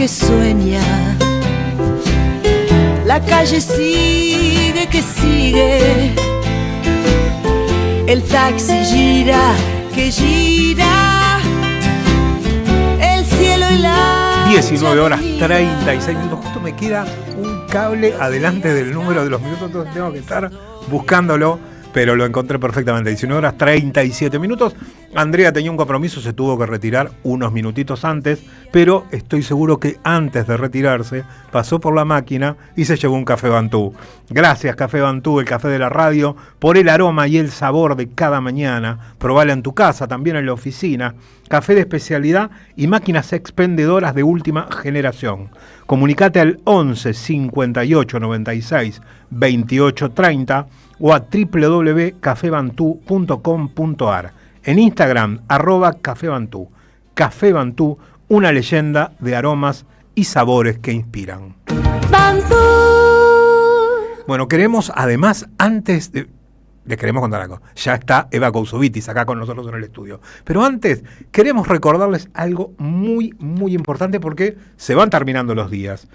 que sueña. La calle sigue que sigue. El taxi gira que gira. El cielo y la 19 horas 36 minutos. Justo me queda un cable adelante del número de los minutos, entonces tengo que estar buscándolo, pero lo encontré perfectamente. 19 horas 37 minutos. Andrea tenía un compromiso, se tuvo que retirar unos minutitos antes, pero estoy seguro que antes de retirarse pasó por la máquina y se llevó un café Bantú. Gracias, Café Bantú, el café de la radio, por el aroma y el sabor de cada mañana. Probala en tu casa, también en la oficina. Café de especialidad y máquinas expendedoras de última generación. Comunicate al 11 58 96 28 30 o a www.cafebantú.com.ar. En Instagram, @cafebantú. Café Bantú, una leyenda de aromas y sabores que inspiran. Bantú. Bueno, queremos además, antes de... Les queremos contar algo. Ya está Eva Cousovitis acá con nosotros en el estudio. Pero antes, queremos recordarles algo muy, muy importante porque se van terminando los días.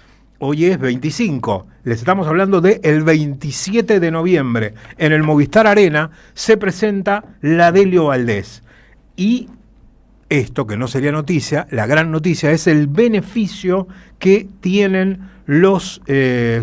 Hoy es 25, les estamos hablando del 27 de noviembre. En el Movistar Arena se presenta la Delio Valdés. Y esto, que no sería noticia, la gran noticia es el beneficio que tienen los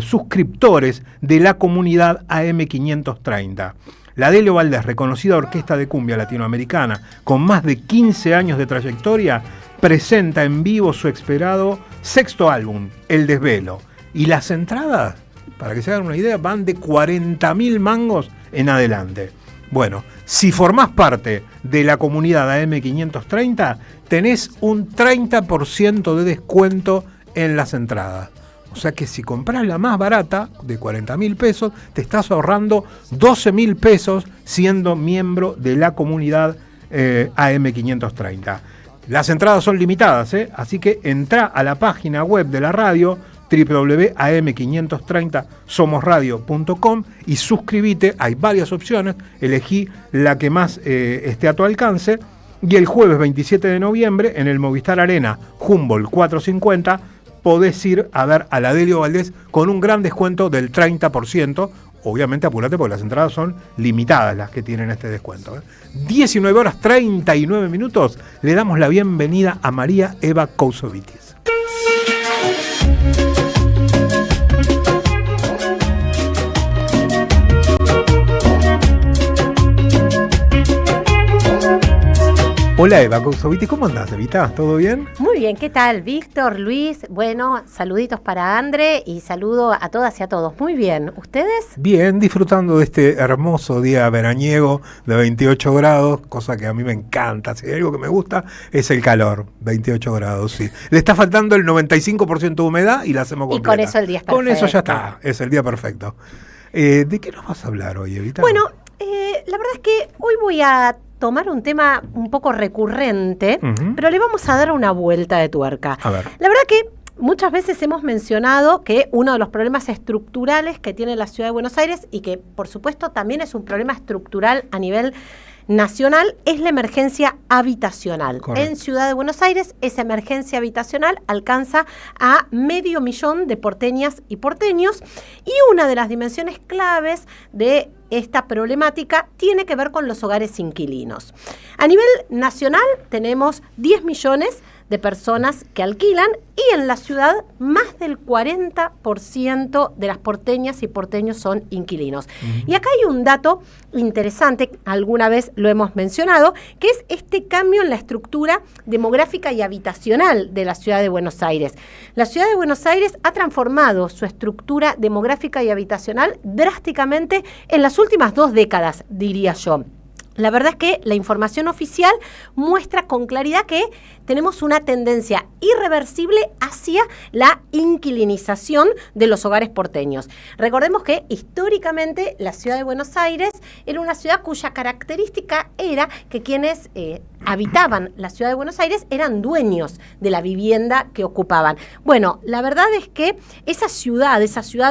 suscriptores de la comunidad AM530. La Delio Valdés, reconocida orquesta de cumbia latinoamericana, con más de 15 años de trayectoria, presenta en vivo su esperado sexto álbum, El Desvelo. Y las entradas, para que se hagan una idea, van de 40.000 mangos en adelante. Bueno, si formás parte de la comunidad AM530, tenés un 30% de descuento en las entradas. O sea que si compras la más barata, de 40.000 pesos, te estás ahorrando 12.000 pesos siendo miembro de la comunidad AM530. Las entradas son limitadas, así que entra a la página web de la radio, www.am530somosradio.com, y suscribite. Hay varias opciones, elegí la que más esté a tu alcance. Y el jueves 27 de noviembre, en el Movistar Arena Humboldt 450, podés ir a ver a la Delio Valdés con un gran descuento del 30%. Obviamente apurate porque las entradas son limitadas las que tienen este descuento. 19 horas 39 minutos. Le damos la bienvenida a María Eva Cousovitis. Hola Eva Cousovitis, ¿cómo andás, Evita? ¿Todo bien? Muy bien, ¿qué tal, Víctor, Luis? Bueno, saluditos para Andre y saludo a todas y a todos. Muy bien, ¿ustedes? Bien, disfrutando de este hermoso día veraniego de 28 grados, cosa que a mí me encanta. Si hay algo que me gusta es el calor, 28 grados, sí. Le está faltando el 95% de humedad y la hacemos completa. Y con eso el día es perfecto. Con eso ya está, es el día perfecto. ¿De qué nos vas a hablar hoy, Evita? Bueno, la verdad es que hoy voy a tomar un tema un poco recurrente, pero le vamos a dar una vuelta de tuerca. A ver. La verdad que muchas veces hemos mencionado que uno de los problemas estructurales que tiene la Ciudad de Buenos Aires, y que por supuesto también es un problema estructural a nivel nacional, es la emergencia habitacional. Correcto. En Ciudad de Buenos Aires, esa emergencia habitacional alcanza a 500.000 de porteñas y porteños, y una de las dimensiones claves de esta problemática tiene que ver con los hogares inquilinos. A nivel nacional tenemos 10 millones de personas que alquilan, y en la ciudad más del 40% de las porteñas y porteños son inquilinos. Y acá hay un dato interesante, alguna vez lo hemos mencionado, que es este cambio en la estructura demográfica y habitacional de la Ciudad de Buenos Aires. La Ciudad de Buenos Aires ha transformado su estructura demográfica y habitacional drásticamente en las últimas 2 décadas, diría yo. La verdad es que la información oficial muestra con claridad que tenemos una tendencia irreversible hacia la inquilinización de los hogares porteños. Recordemos que históricamente la Ciudad de Buenos Aires era una ciudad cuya característica era que quienes habitaban la Ciudad de Buenos Aires eran dueños de la vivienda que ocupaban. Bueno, la verdad es que esa ciudad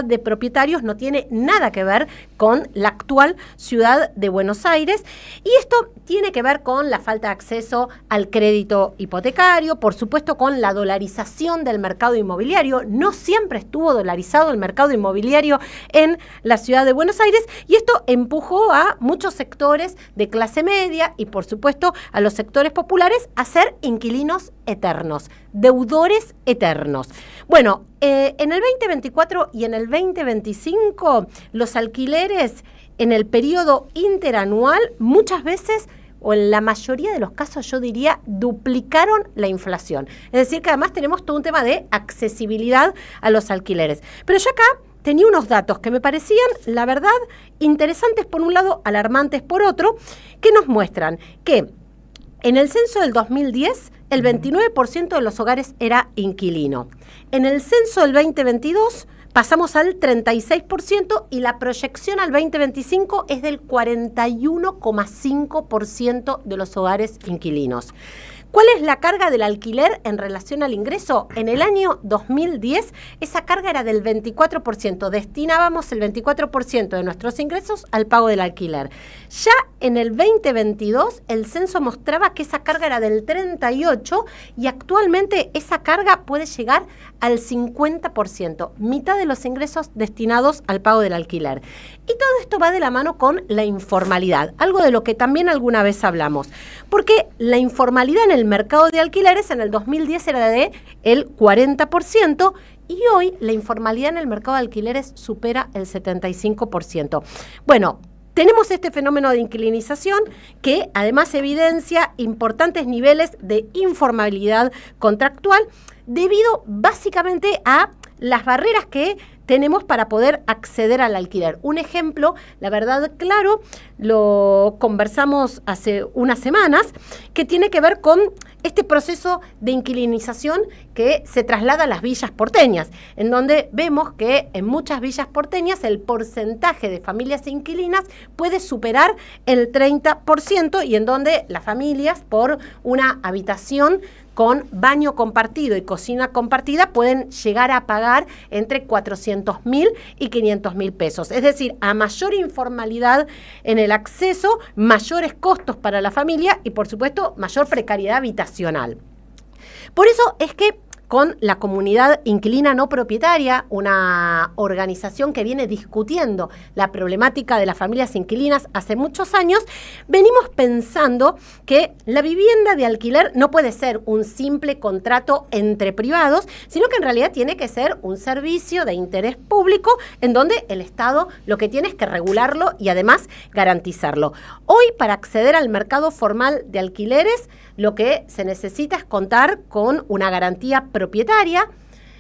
de propietarios no tiene nada que ver con la actual Ciudad de Buenos Aires, Y esto tiene que ver con la falta de acceso al crédito hipotecario, por supuesto con la dolarización del mercado inmobiliario. No siempre estuvo dolarizado el mercado inmobiliario en la ciudad de Buenos Aires y esto empujó a muchos sectores de clase media y por supuesto a los sectores populares a ser inquilinos eternos, deudores eternos. Bueno, en el 2024 y en el 2025 los alquileres en el periodo interanual muchas veces, o en la mayoría de los casos yo diría, duplicaron la inflación. Es decir, que además tenemos todo un tema de accesibilidad a los alquileres. Pero yo acá tenía unos datos que me parecían, la verdad, interesantes por un lado, alarmantes por otro, que nos muestran que en el censo del 2010, el 29% de los hogares era inquilino. En el censo del 2022 pasamos al 36% y la proyección al 2025 es del 41,5% de los hogares inquilinos. ¿Cuál es la carga del alquiler en relación al ingreso? En el año 2010, esa carga era del 24%. Destinábamos el 24% de nuestros ingresos al pago del alquiler. Ya en el 2022, el censo mostraba que esa carga era del 38% y actualmente esa carga puede llegar al 50%, mitad de los ingresos destinados al pago del alquiler. Y todo esto va de la mano con la informalidad, algo de lo que también alguna vez hablamos, porque la informalidad en el mercado de alquileres en el 2010 era de el 40% y hoy la informalidad en el mercado de alquileres supera el 75%. Bueno, tenemos este fenómeno de inquilinización que además evidencia importantes niveles de informalidad contractual debido básicamente a las barreras que tenemos para poder acceder al alquiler. Un ejemplo, la verdad, claro, lo conversamos hace unas semanas, que tiene que ver con este proceso de inquilinización que se traslada a las villas porteñas, en donde vemos que en muchas villas porteñas el porcentaje de familias inquilinas puede superar el 30% y en donde las familias por una habitación con baño compartido y cocina compartida pueden llegar a pagar entre 400.000 y 500.000 pesos. Es decir, a mayor informalidad en el acceso, mayores costos para la familia y, por supuesto, mayor precariedad habitacional. Por eso es que con la comunidad inquilina no propietaria, una organización que viene discutiendo la problemática de las familias inquilinas hace muchos años, venimos pensando que la vivienda de alquiler no puede ser un simple contrato entre privados, sino que en realidad tiene que ser un servicio de interés público en donde el Estado lo que tiene es que regularlo y además garantizarlo. Hoy, para acceder al mercado formal de alquileres, lo que se necesita es contar con una garantía propietaria.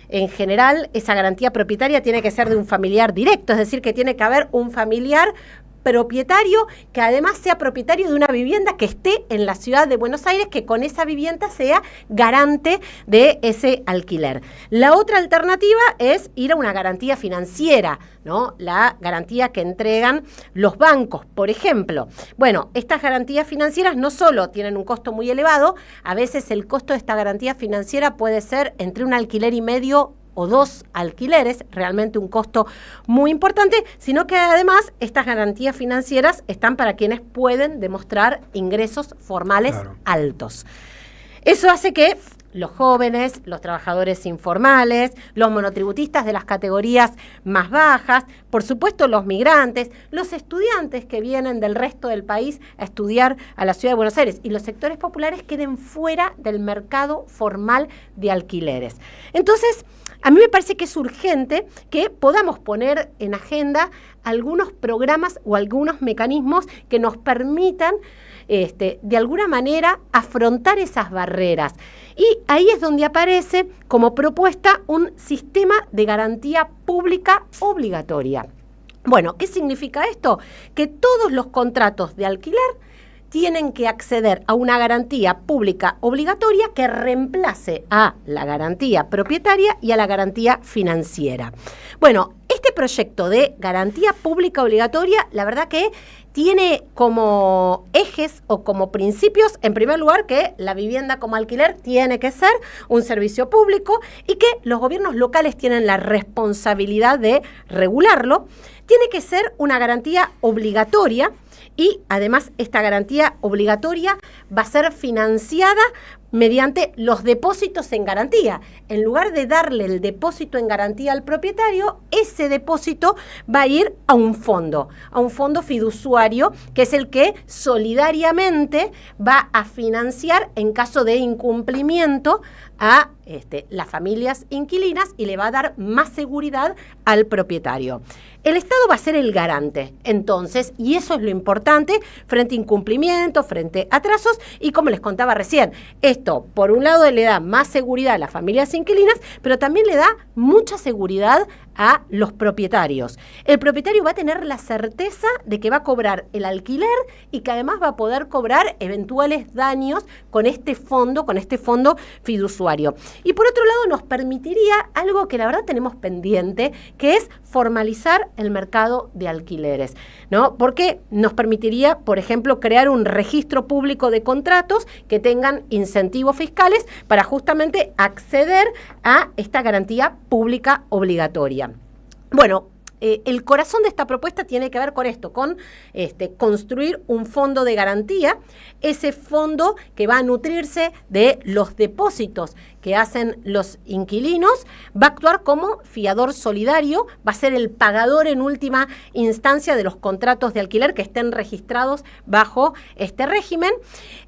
En general, esa garantía propietaria tiene que ser de un familiar directo, es decir, que tiene que haber un familiar propietario que además sea propietario de una vivienda que esté en la ciudad de Buenos Aires, que con esa vivienda sea garante de ese alquiler. La otra alternativa es ir a una garantía financiera, ¿no? La garantía que entregan los bancos, por ejemplo. Bueno, estas garantías financieras no solo tienen un costo muy elevado, a veces el costo de esta garantía financiera puede ser entre un alquiler y medio o 2 alquileres, realmente un costo muy importante, sino que además estas garantías financieras están para quienes pueden demostrar ingresos formales altos. Eso hace que los jóvenes, los trabajadores informales, los monotributistas de las categorías más bajas, por supuesto los migrantes, los estudiantes que vienen del resto del país a estudiar a la ciudad de Buenos Aires y los sectores populares queden fuera del mercado formal de alquileres. Entonces, a mí me parece que es urgente que podamos poner en agenda algunos programas o algunos mecanismos que nos permitan de alguna manera afrontar esas barreras. Y ahí es donde aparece como propuesta un sistema de garantía pública obligatoria. Bueno, ¿qué significa esto? Que todos los contratos de alquiler tienen que acceder a una garantía pública obligatoria que reemplace a la garantía propietaria y a la garantía financiera. Bueno, este proyecto de garantía pública obligatoria, la verdad que tiene como ejes o como principios, en primer lugar, que la vivienda como alquiler tiene que ser un servicio público y que los gobiernos locales tienen la responsabilidad de regularlo. Tiene que ser una garantía obligatoria y además esta garantía obligatoria va a ser financiada mediante los depósitos en garantía. En lugar de darle el depósito en garantía al propietario, ese depósito va a ir a un fondo fiduciario, que es el que solidariamente va a financiar en caso de incumplimiento a las familias inquilinas y le va a dar más seguridad al propietario. El Estado va a ser el garante, entonces, y eso es lo importante, frente a incumplimientos, frente a atrasos, y como les contaba recién, esto, por un lado, le da más seguridad a las familias inquilinas, pero también le da mucha seguridad a los propietarios. El propietario va a tener la certeza de que va a cobrar el alquiler y que además va a poder cobrar eventuales daños con este fondo fiduciario. Y por otro lado, nos permitiría algo que la verdad tenemos pendiente, que es formalizar el mercado de alquileres, ¿no? Porque nos permitiría, por ejemplo, crear un registro público de contratos que tengan incentivos fiscales para justamente acceder a esta garantía pública obligatoria. Bueno, el corazón de esta propuesta tiene que ver con esto, con construir un fondo de garantía, ese fondo que va a nutrirse de los depósitos que hacen los inquilinos, va a actuar como fiador solidario, va a ser el pagador en última instancia de los contratos de alquiler que estén registrados bajo este régimen.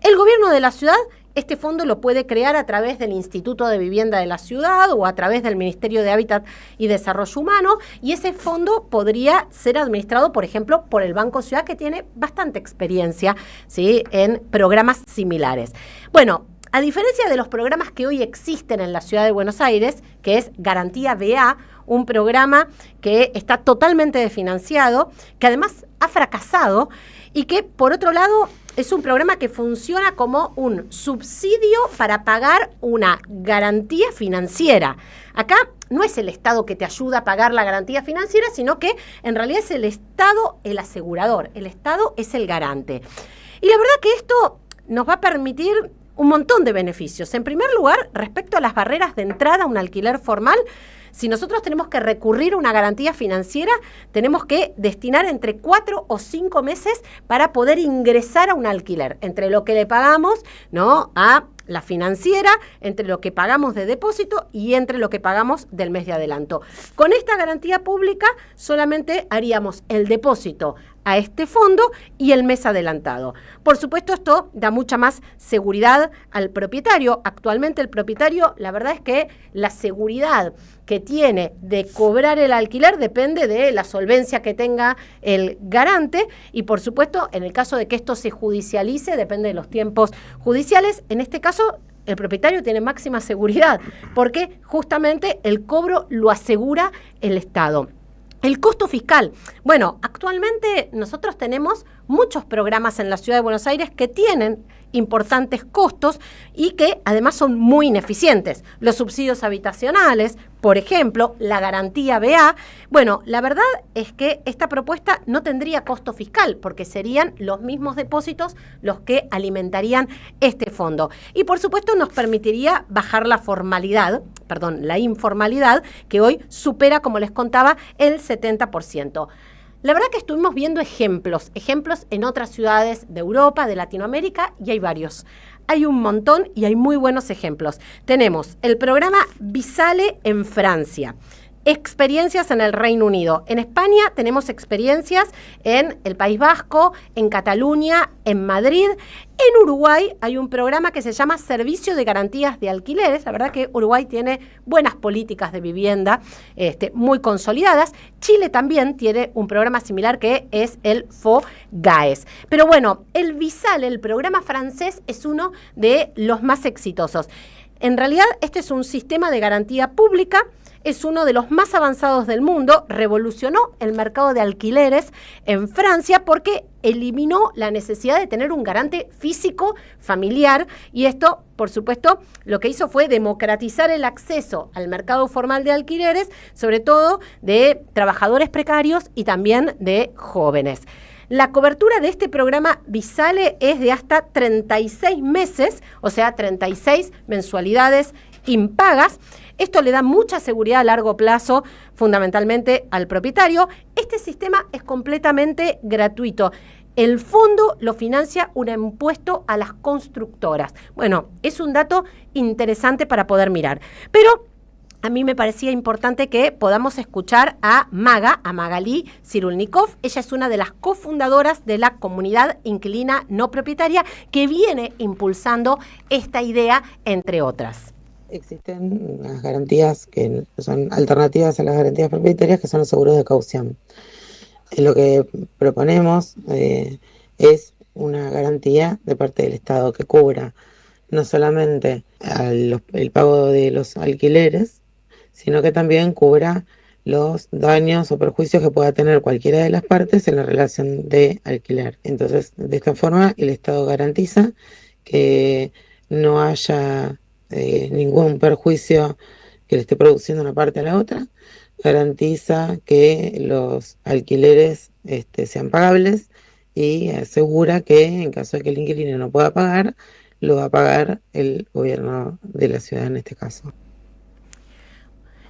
El gobierno de la ciudad este fondo lo puede crear a través del Instituto de Vivienda de la Ciudad o a través del Ministerio de Hábitat y Desarrollo Humano, y ese fondo podría ser administrado, por ejemplo, por el Banco Ciudad, que tiene bastante experiencia, ¿sí?, en programas similares. Bueno, a diferencia de los programas que hoy existen en la Ciudad de Buenos Aires, que es Garantía BA, un programa que está totalmente desfinanciado, que además ha fracasado y que, por otro lado, es un programa que funciona como un subsidio para pagar una garantía financiera. Acá no es el Estado que te ayuda a pagar la garantía financiera, sino que en realidad es el Estado el asegurador, el Estado es el garante. Y la verdad que esto nos va a permitir un montón de beneficios. En primer lugar, respecto a las barreras de entrada a un alquiler formal, si nosotros tenemos que recurrir a una garantía financiera, tenemos que destinar entre 4 o 5 meses para poder ingresar a un alquiler, entre lo que le pagamos, ¿no?, a la financiera, entre lo que pagamos de depósito y entre lo que pagamos del mes de adelanto. Con esta garantía pública solamente haríamos el depósito a este fondo y el mes adelantado. Por supuesto, esto da mucha más seguridad al propietario. Actualmente el propietario, la verdad es que la seguridad que tiene de cobrar el alquiler depende de la solvencia que tenga el garante y, por supuesto, en el caso de que esto se judicialice, depende de los tiempos judiciales. En este caso, el propietario tiene máxima seguridad porque justamente el cobro lo asegura el Estado. El costo fiscal. Bueno, actualmente nosotros tenemos muchos programas en la Ciudad de Buenos Aires que tienen importantes costos y que además son muy ineficientes. Los subsidios habitacionales, por ejemplo, la garantía BA. Bueno, la verdad es que esta propuesta no tendría costo fiscal porque serían los mismos depósitos los que alimentarían este fondo. Y por supuesto nos permitiría bajar la informalidad, que hoy supera, como les contaba, el 70%. La verdad que estuvimos viendo ejemplos en otras ciudades de Europa, de Latinoamérica, y hay varios. Hay un montón y hay muy buenos ejemplos. Tenemos el programa Visale en Francia, experiencias en el Reino Unido. En España tenemos experiencias en el País Vasco, en Cataluña, en Madrid. En Uruguay hay un programa que se llama Servicio de Garantías de Alquileres. La verdad que Uruguay tiene buenas políticas de vivienda muy consolidadas. Chile también tiene un programa similar que es el FOGAES. Pero bueno, el Visale, el programa francés, es uno de los más exitosos. En realidad, este es un sistema de garantía pública. Es uno de los más avanzados del mundo, revolucionó el mercado de alquileres en Francia porque eliminó la necesidad de tener un garante físico familiar y esto, por supuesto, lo que hizo fue democratizar el acceso al mercado formal de alquileres, sobre todo de trabajadores precarios y también de jóvenes. La cobertura de este programa Visale es de hasta 36 meses, o sea, 36 mensualidades impagas. Esto le da mucha seguridad a largo plazo, fundamentalmente al propietario. Este sistema es completamente gratuito. el fondo lo financia un impuesto a las constructoras. Bueno, es un dato interesante para poder mirar. Pero a mí me parecía importante que podamos escuchar a Magalí Cirulnikov. Ella es una de las cofundadoras de la comunidad inquilina no propietaria que viene impulsando esta idea, entre otras. Existen unas garantías que son alternativas a las garantías propietarias, que son los seguros de caución. Lo que proponemos es una garantía de parte del Estado que cubra no solamente el pago de los alquileres, sino que también cubra los daños o perjuicios que pueda tener cualquiera de las partes en la relación de alquiler. Entonces, de esta forma, el Estado garantiza que no haya ningún perjuicio que le esté produciendo una parte a la otra, garantiza que los alquileres sean pagables y asegura que en caso de que el inquilino no pueda pagar, lo va a pagar el gobierno de la ciudad en este caso.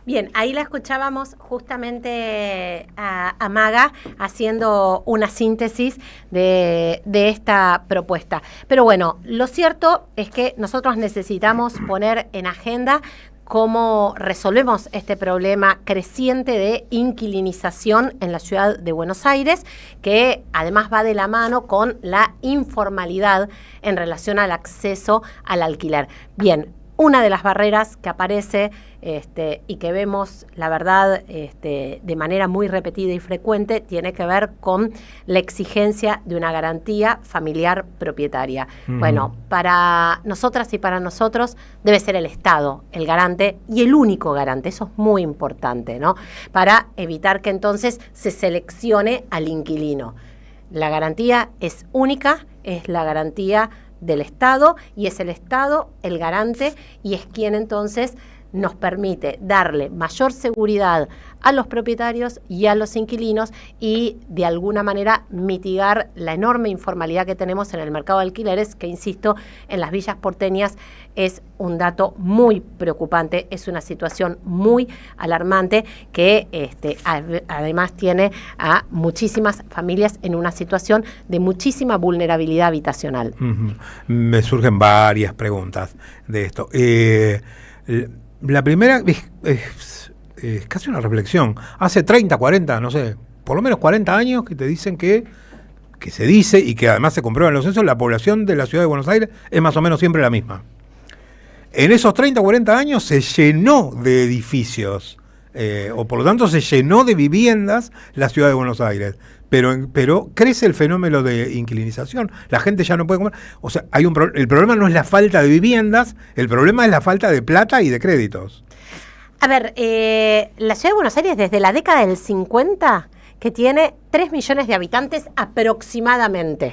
Bien, ahí la escuchábamos justamente a Maga haciendo una síntesis de esta propuesta. Pero bueno, lo cierto es que nosotros necesitamos poner en agenda cómo resolvemos este problema creciente de inquilinización en la ciudad de Buenos Aires, que además va de la mano con la informalidad en relación al acceso al alquiler. Bien, una de las barreras que aparece y que vemos, la verdad, de manera muy repetida y frecuente, tiene que ver con la exigencia de una garantía familiar propietaria. Bueno, para nosotras y para nosotros debe ser el Estado el garante y el único garante. Eso es muy importante, ¿no? Para evitar que entonces se seleccione al inquilino. La garantía es única, es la garantía del Estado, y es el Estado el garante, y es quien entonces nos permite darle mayor seguridad a los propietarios y a los inquilinos y de alguna manera mitigar la enorme informalidad que tenemos en el mercado de alquileres, que insisto, en las villas porteñas es un dato muy preocupante, es una situación muy alarmante que además tiene a muchísimas familias en una situación de muchísima vulnerabilidad habitacional. Me surgen varias preguntas de esto. La primera es casi una reflexión. Hace 30, 40, no sé, por lo menos 40 años que te dicen que se dice y que además se comprueba en los censos, la población de la ciudad de Buenos Aires es más o menos siempre la misma. En esos 30 o 40 años se llenó de edificios, o por lo tanto se llenó de viviendas la ciudad de Buenos Aires. Pero crece el fenómeno de inquilinización. La gente ya no puede comer. O sea, el problema no es la falta de viviendas, el problema es la falta de plata y de créditos. A ver, la ciudad de Buenos Aires desde la década del 50, que tiene 3 millones de habitantes aproximadamente.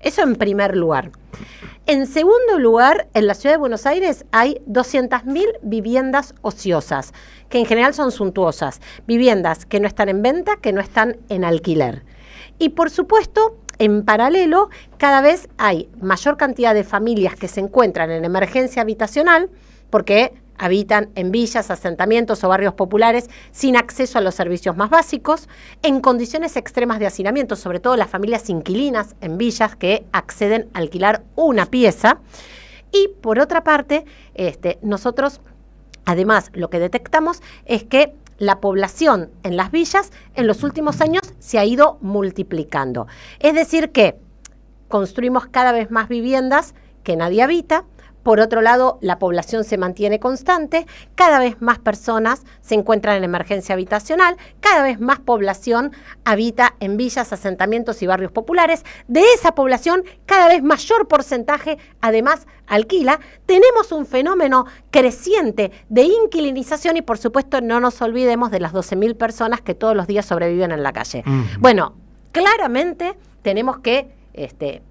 Eso en primer lugar. En segundo lugar, en la ciudad de Buenos Aires hay 200.000 viviendas ociosas, que en general son suntuosas. Viviendas que no están en venta, que no están en alquiler. Y por supuesto, en paralelo, cada vez hay mayor cantidad de familias que se encuentran en emergencia habitacional porque habitan en villas, asentamientos o barrios populares sin acceso a los servicios más básicos, en condiciones extremas de hacinamiento, sobre todo las familias inquilinas en villas que acceden a alquilar una pieza. Y por otra parte, nosotros además lo que detectamos es que la población en las villas en los últimos años se ha ido multiplicando. Es decir que construimos cada vez más viviendas que nadie habita. Por otro lado, la población se mantiene constante, cada vez más personas se encuentran en emergencia habitacional, cada vez más población habita en villas, asentamientos y barrios populares. De esa población, cada vez mayor porcentaje, además, alquila. Tenemos un fenómeno creciente de inquilinización y, por supuesto, no nos olvidemos de las 12.000 personas que todos los días sobreviven en la calle. Bueno, claramente tenemos que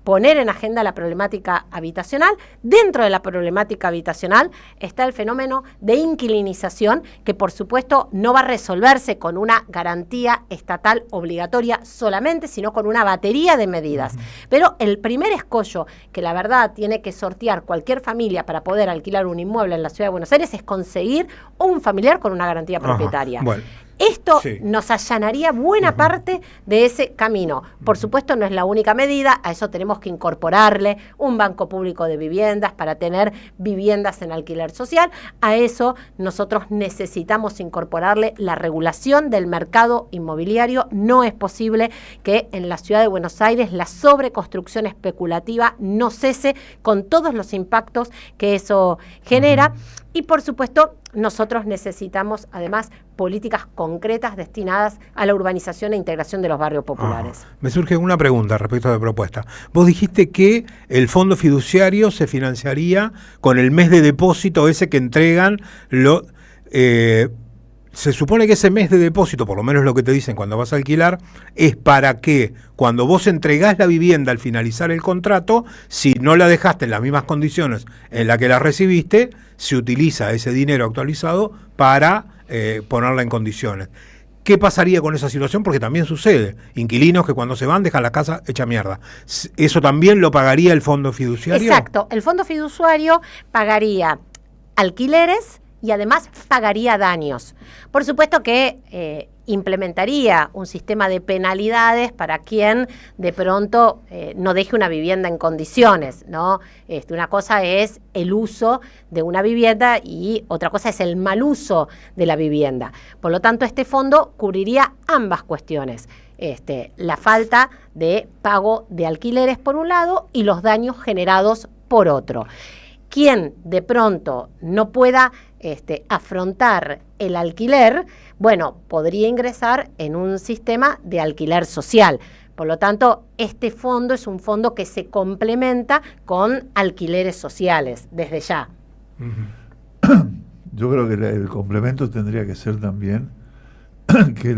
poner en agenda la problemática habitacional. Dentro de la problemática habitacional está el fenómeno de inquilinización, que por supuesto no va a resolverse con una garantía estatal obligatoria solamente, sino con una batería de medidas. Pero el primer escollo que la verdad tiene que sortear cualquier familia para poder alquilar un inmueble en la ciudad de Buenos Aires es conseguir un familiar con una garantía propietaria. Bueno. Esto nos allanaría buena parte de ese camino. Por supuesto, no es la única medida, a eso tenemos que incorporarle un banco público de viviendas para tener viviendas en alquiler social. A eso nosotros necesitamos incorporarle la regulación del mercado inmobiliario. No es posible que en la ciudad de Buenos Aires la sobreconstrucción especulativa no cese con todos los impactos que eso genera. Y por supuesto, nosotros necesitamos además políticas concretas destinadas a la urbanización e integración de los barrios populares. Me surge una pregunta respecto a la propuesta. Vos dijiste que el fondo fiduciario se financiaría con el mes de depósito ese que entregan se supone que ese mes de depósito, por lo menos lo que te dicen cuando vas a alquilar, es para que cuando vos entregás la vivienda al finalizar el contrato, si no la dejaste en las mismas condiciones en las que la recibiste, se utiliza ese dinero actualizado para ponerla en condiciones. ¿Qué pasaría con esa situación? Porque también sucede. Inquilinos que cuando se van dejan la casa hecha mierda. ¿Eso también lo pagaría el fondo fiduciario? Exacto. El fondo fiduciario pagaría alquileres y además pagaría daños. Por supuesto que implementaría un sistema de penalidades para quien de pronto no deje una vivienda en condiciones, ¿no? Una cosa es el uso de una vivienda y otra cosa es el mal uso de la vivienda. Por lo tanto, este fondo cubriría ambas cuestiones. La falta de pago de alquileres por un lado y los daños generados por otro. Quien de pronto no pueda afrontar el alquiler, bueno, podría ingresar en un sistema de alquiler social. Por lo tanto, este fondo es un fondo que se complementa con alquileres sociales, desde ya. Yo creo que el complemento tendría que ser también que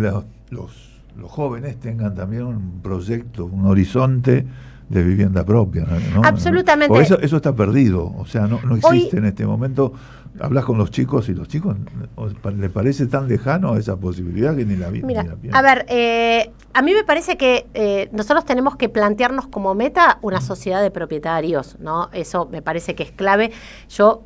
los jóvenes tengan también un proyecto, un horizonte de vivienda propia, ¿no? Absolutamente. Porque eso está perdido, o sea, no existe en este momento. Hablas con los chicos y los chicos les parece tan lejano esa posibilidad que ni la piensan. A ver, a mí me parece que nosotros tenemos que plantearnos como meta una sociedad de propietarios, ¿no? Eso me parece que es clave. Yo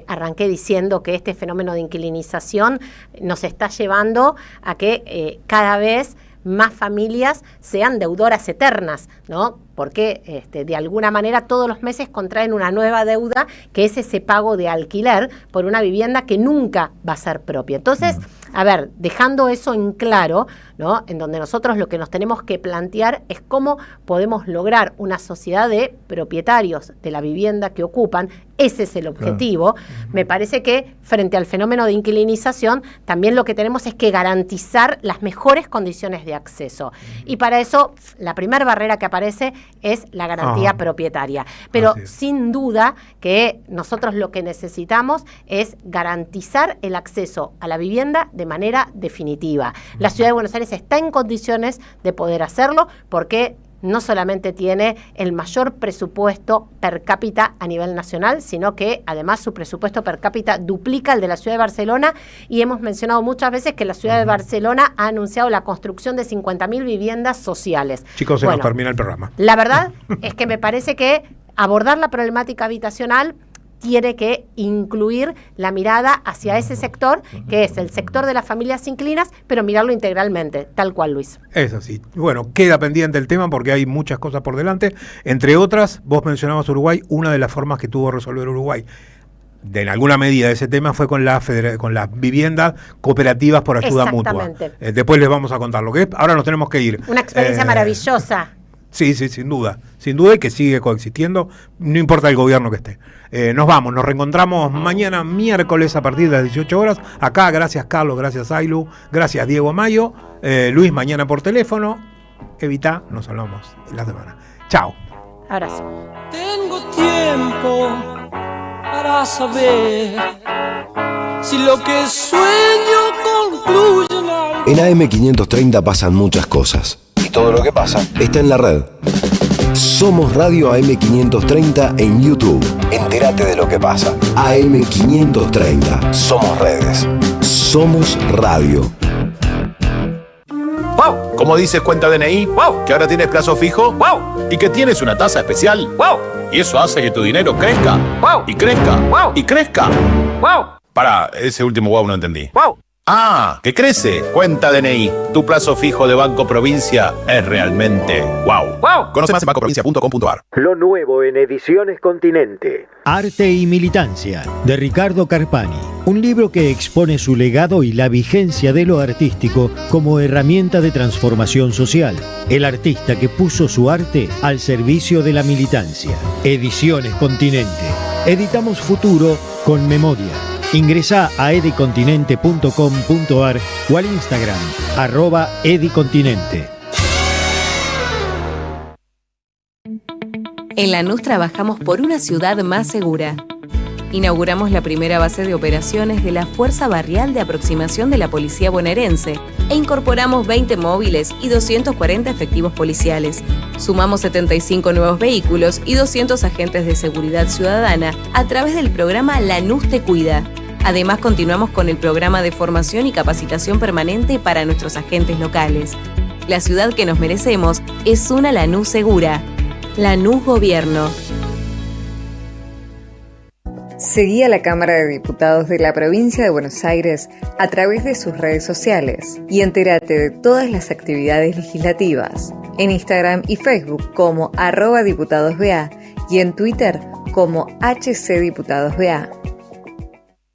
arranqué diciendo que este fenómeno de inquilinización nos está llevando a que cada vez más familias sean deudoras eternas, ¿no? Porque de alguna manera todos los meses contraen una nueva deuda, que es ese pago de alquiler por una vivienda que nunca va a ser propia. Entonces, a ver, dejando eso en claro, ¿no? En donde nosotros lo que nos tenemos que plantear es cómo podemos lograr una sociedad de propietarios de la vivienda que ocupan. Ese es el objetivo. Me parece que frente al fenómeno de inquilinización, también lo que tenemos es que garantizar las mejores condiciones de acceso. Y para eso, la primera barrera que aparece es la garantía propietaria. Pero sin duda que nosotros lo que necesitamos es garantizar el acceso a la vivienda de manera definitiva. La Ciudad de Buenos Aires está en condiciones de poder hacerlo porque no solamente tiene el mayor presupuesto per cápita a nivel nacional, sino que además su presupuesto per cápita duplica el de la Ciudad de Barcelona, y hemos mencionado muchas veces que la Ciudad de Barcelona ha anunciado la construcción de 50.000 viviendas sociales. Chicos, se nos termina el programa. La verdad es que me parece que abordar la problemática habitacional tiene que incluir la mirada hacia ese sector, que es el sector de las familias inquilinas, pero mirarlo integralmente, tal cual, Luis. Es así. Bueno, queda pendiente el tema porque hay muchas cosas por delante. Entre otras, vos mencionabas Uruguay, una de las formas que tuvo de resolver Uruguay, en alguna medida ese tema, fue con las viviendas cooperativas por ayuda mutua. Después les vamos a contar lo que es. Ahora nos tenemos que ir. Una experiencia maravillosa. Sí, sin duda, y que sigue coexistiendo, no importa el gobierno que esté. Nos vamos, nos reencontramos mañana miércoles a partir de las 18 horas, acá. Gracias Carlos, gracias Ailu, gracias Diego Mayo, Luis mañana por teléfono. Evita, nos hablamos la semana. Chao. Abrazo. Tengo tiempo para saber si lo que sueño concluye en algo. En AM530 pasan muchas cosas. Y todo lo que pasa está en la red. Somos Radio AM530 en YouTube. Entérate de lo que pasa. AM530. Somos redes. Somos radio. ¡Wow! ¿Cómo dices cuenta DNI? ¡Wow! ¿Que ahora tienes plazo fijo? ¡Wow! ¿Y que tienes una tasa especial? ¡Wow! Y eso hace que tu dinero crezca. ¡Wow! Y crezca. ¡Wow! Y crezca. ¡Wow! Para, ese último wow no entendí. ¡Wow! Ah, que crece. Cuenta DNI. Tu plazo fijo de Banco Provincia es realmente wow. Conoce más en bancoprovincia.com.ar. Lo nuevo en Ediciones Continente. Arte y Militancia, de Ricardo Carpani. Un libro que expone su legado y la vigencia de lo artístico como herramienta de transformación social. El artista que puso su arte al servicio de la militancia. Ediciones Continente. Editamos futuro con memoria. Ingresa a edicontinente.com.ar o al Instagram @edicontinente. En Lanús trabajamos por una ciudad más segura. Inauguramos la primera base de operaciones de la Fuerza Barrial de Aproximación de la Policía Bonaerense e incorporamos 20 móviles y 240 efectivos policiales. Sumamos 75 nuevos vehículos y 200 agentes de seguridad ciudadana a través del programa Lanús Te Cuida. Además, continuamos con el programa de formación y capacitación permanente para nuestros agentes locales. La ciudad que nos merecemos es una Lanús segura. Lanús Gobierno. Seguí a la Cámara de Diputados de la Provincia de Buenos Aires a través de sus redes sociales y entérate de todas las actividades legislativas. En Instagram y Facebook como @diputadosBA y en Twitter como HCDiputadosBA.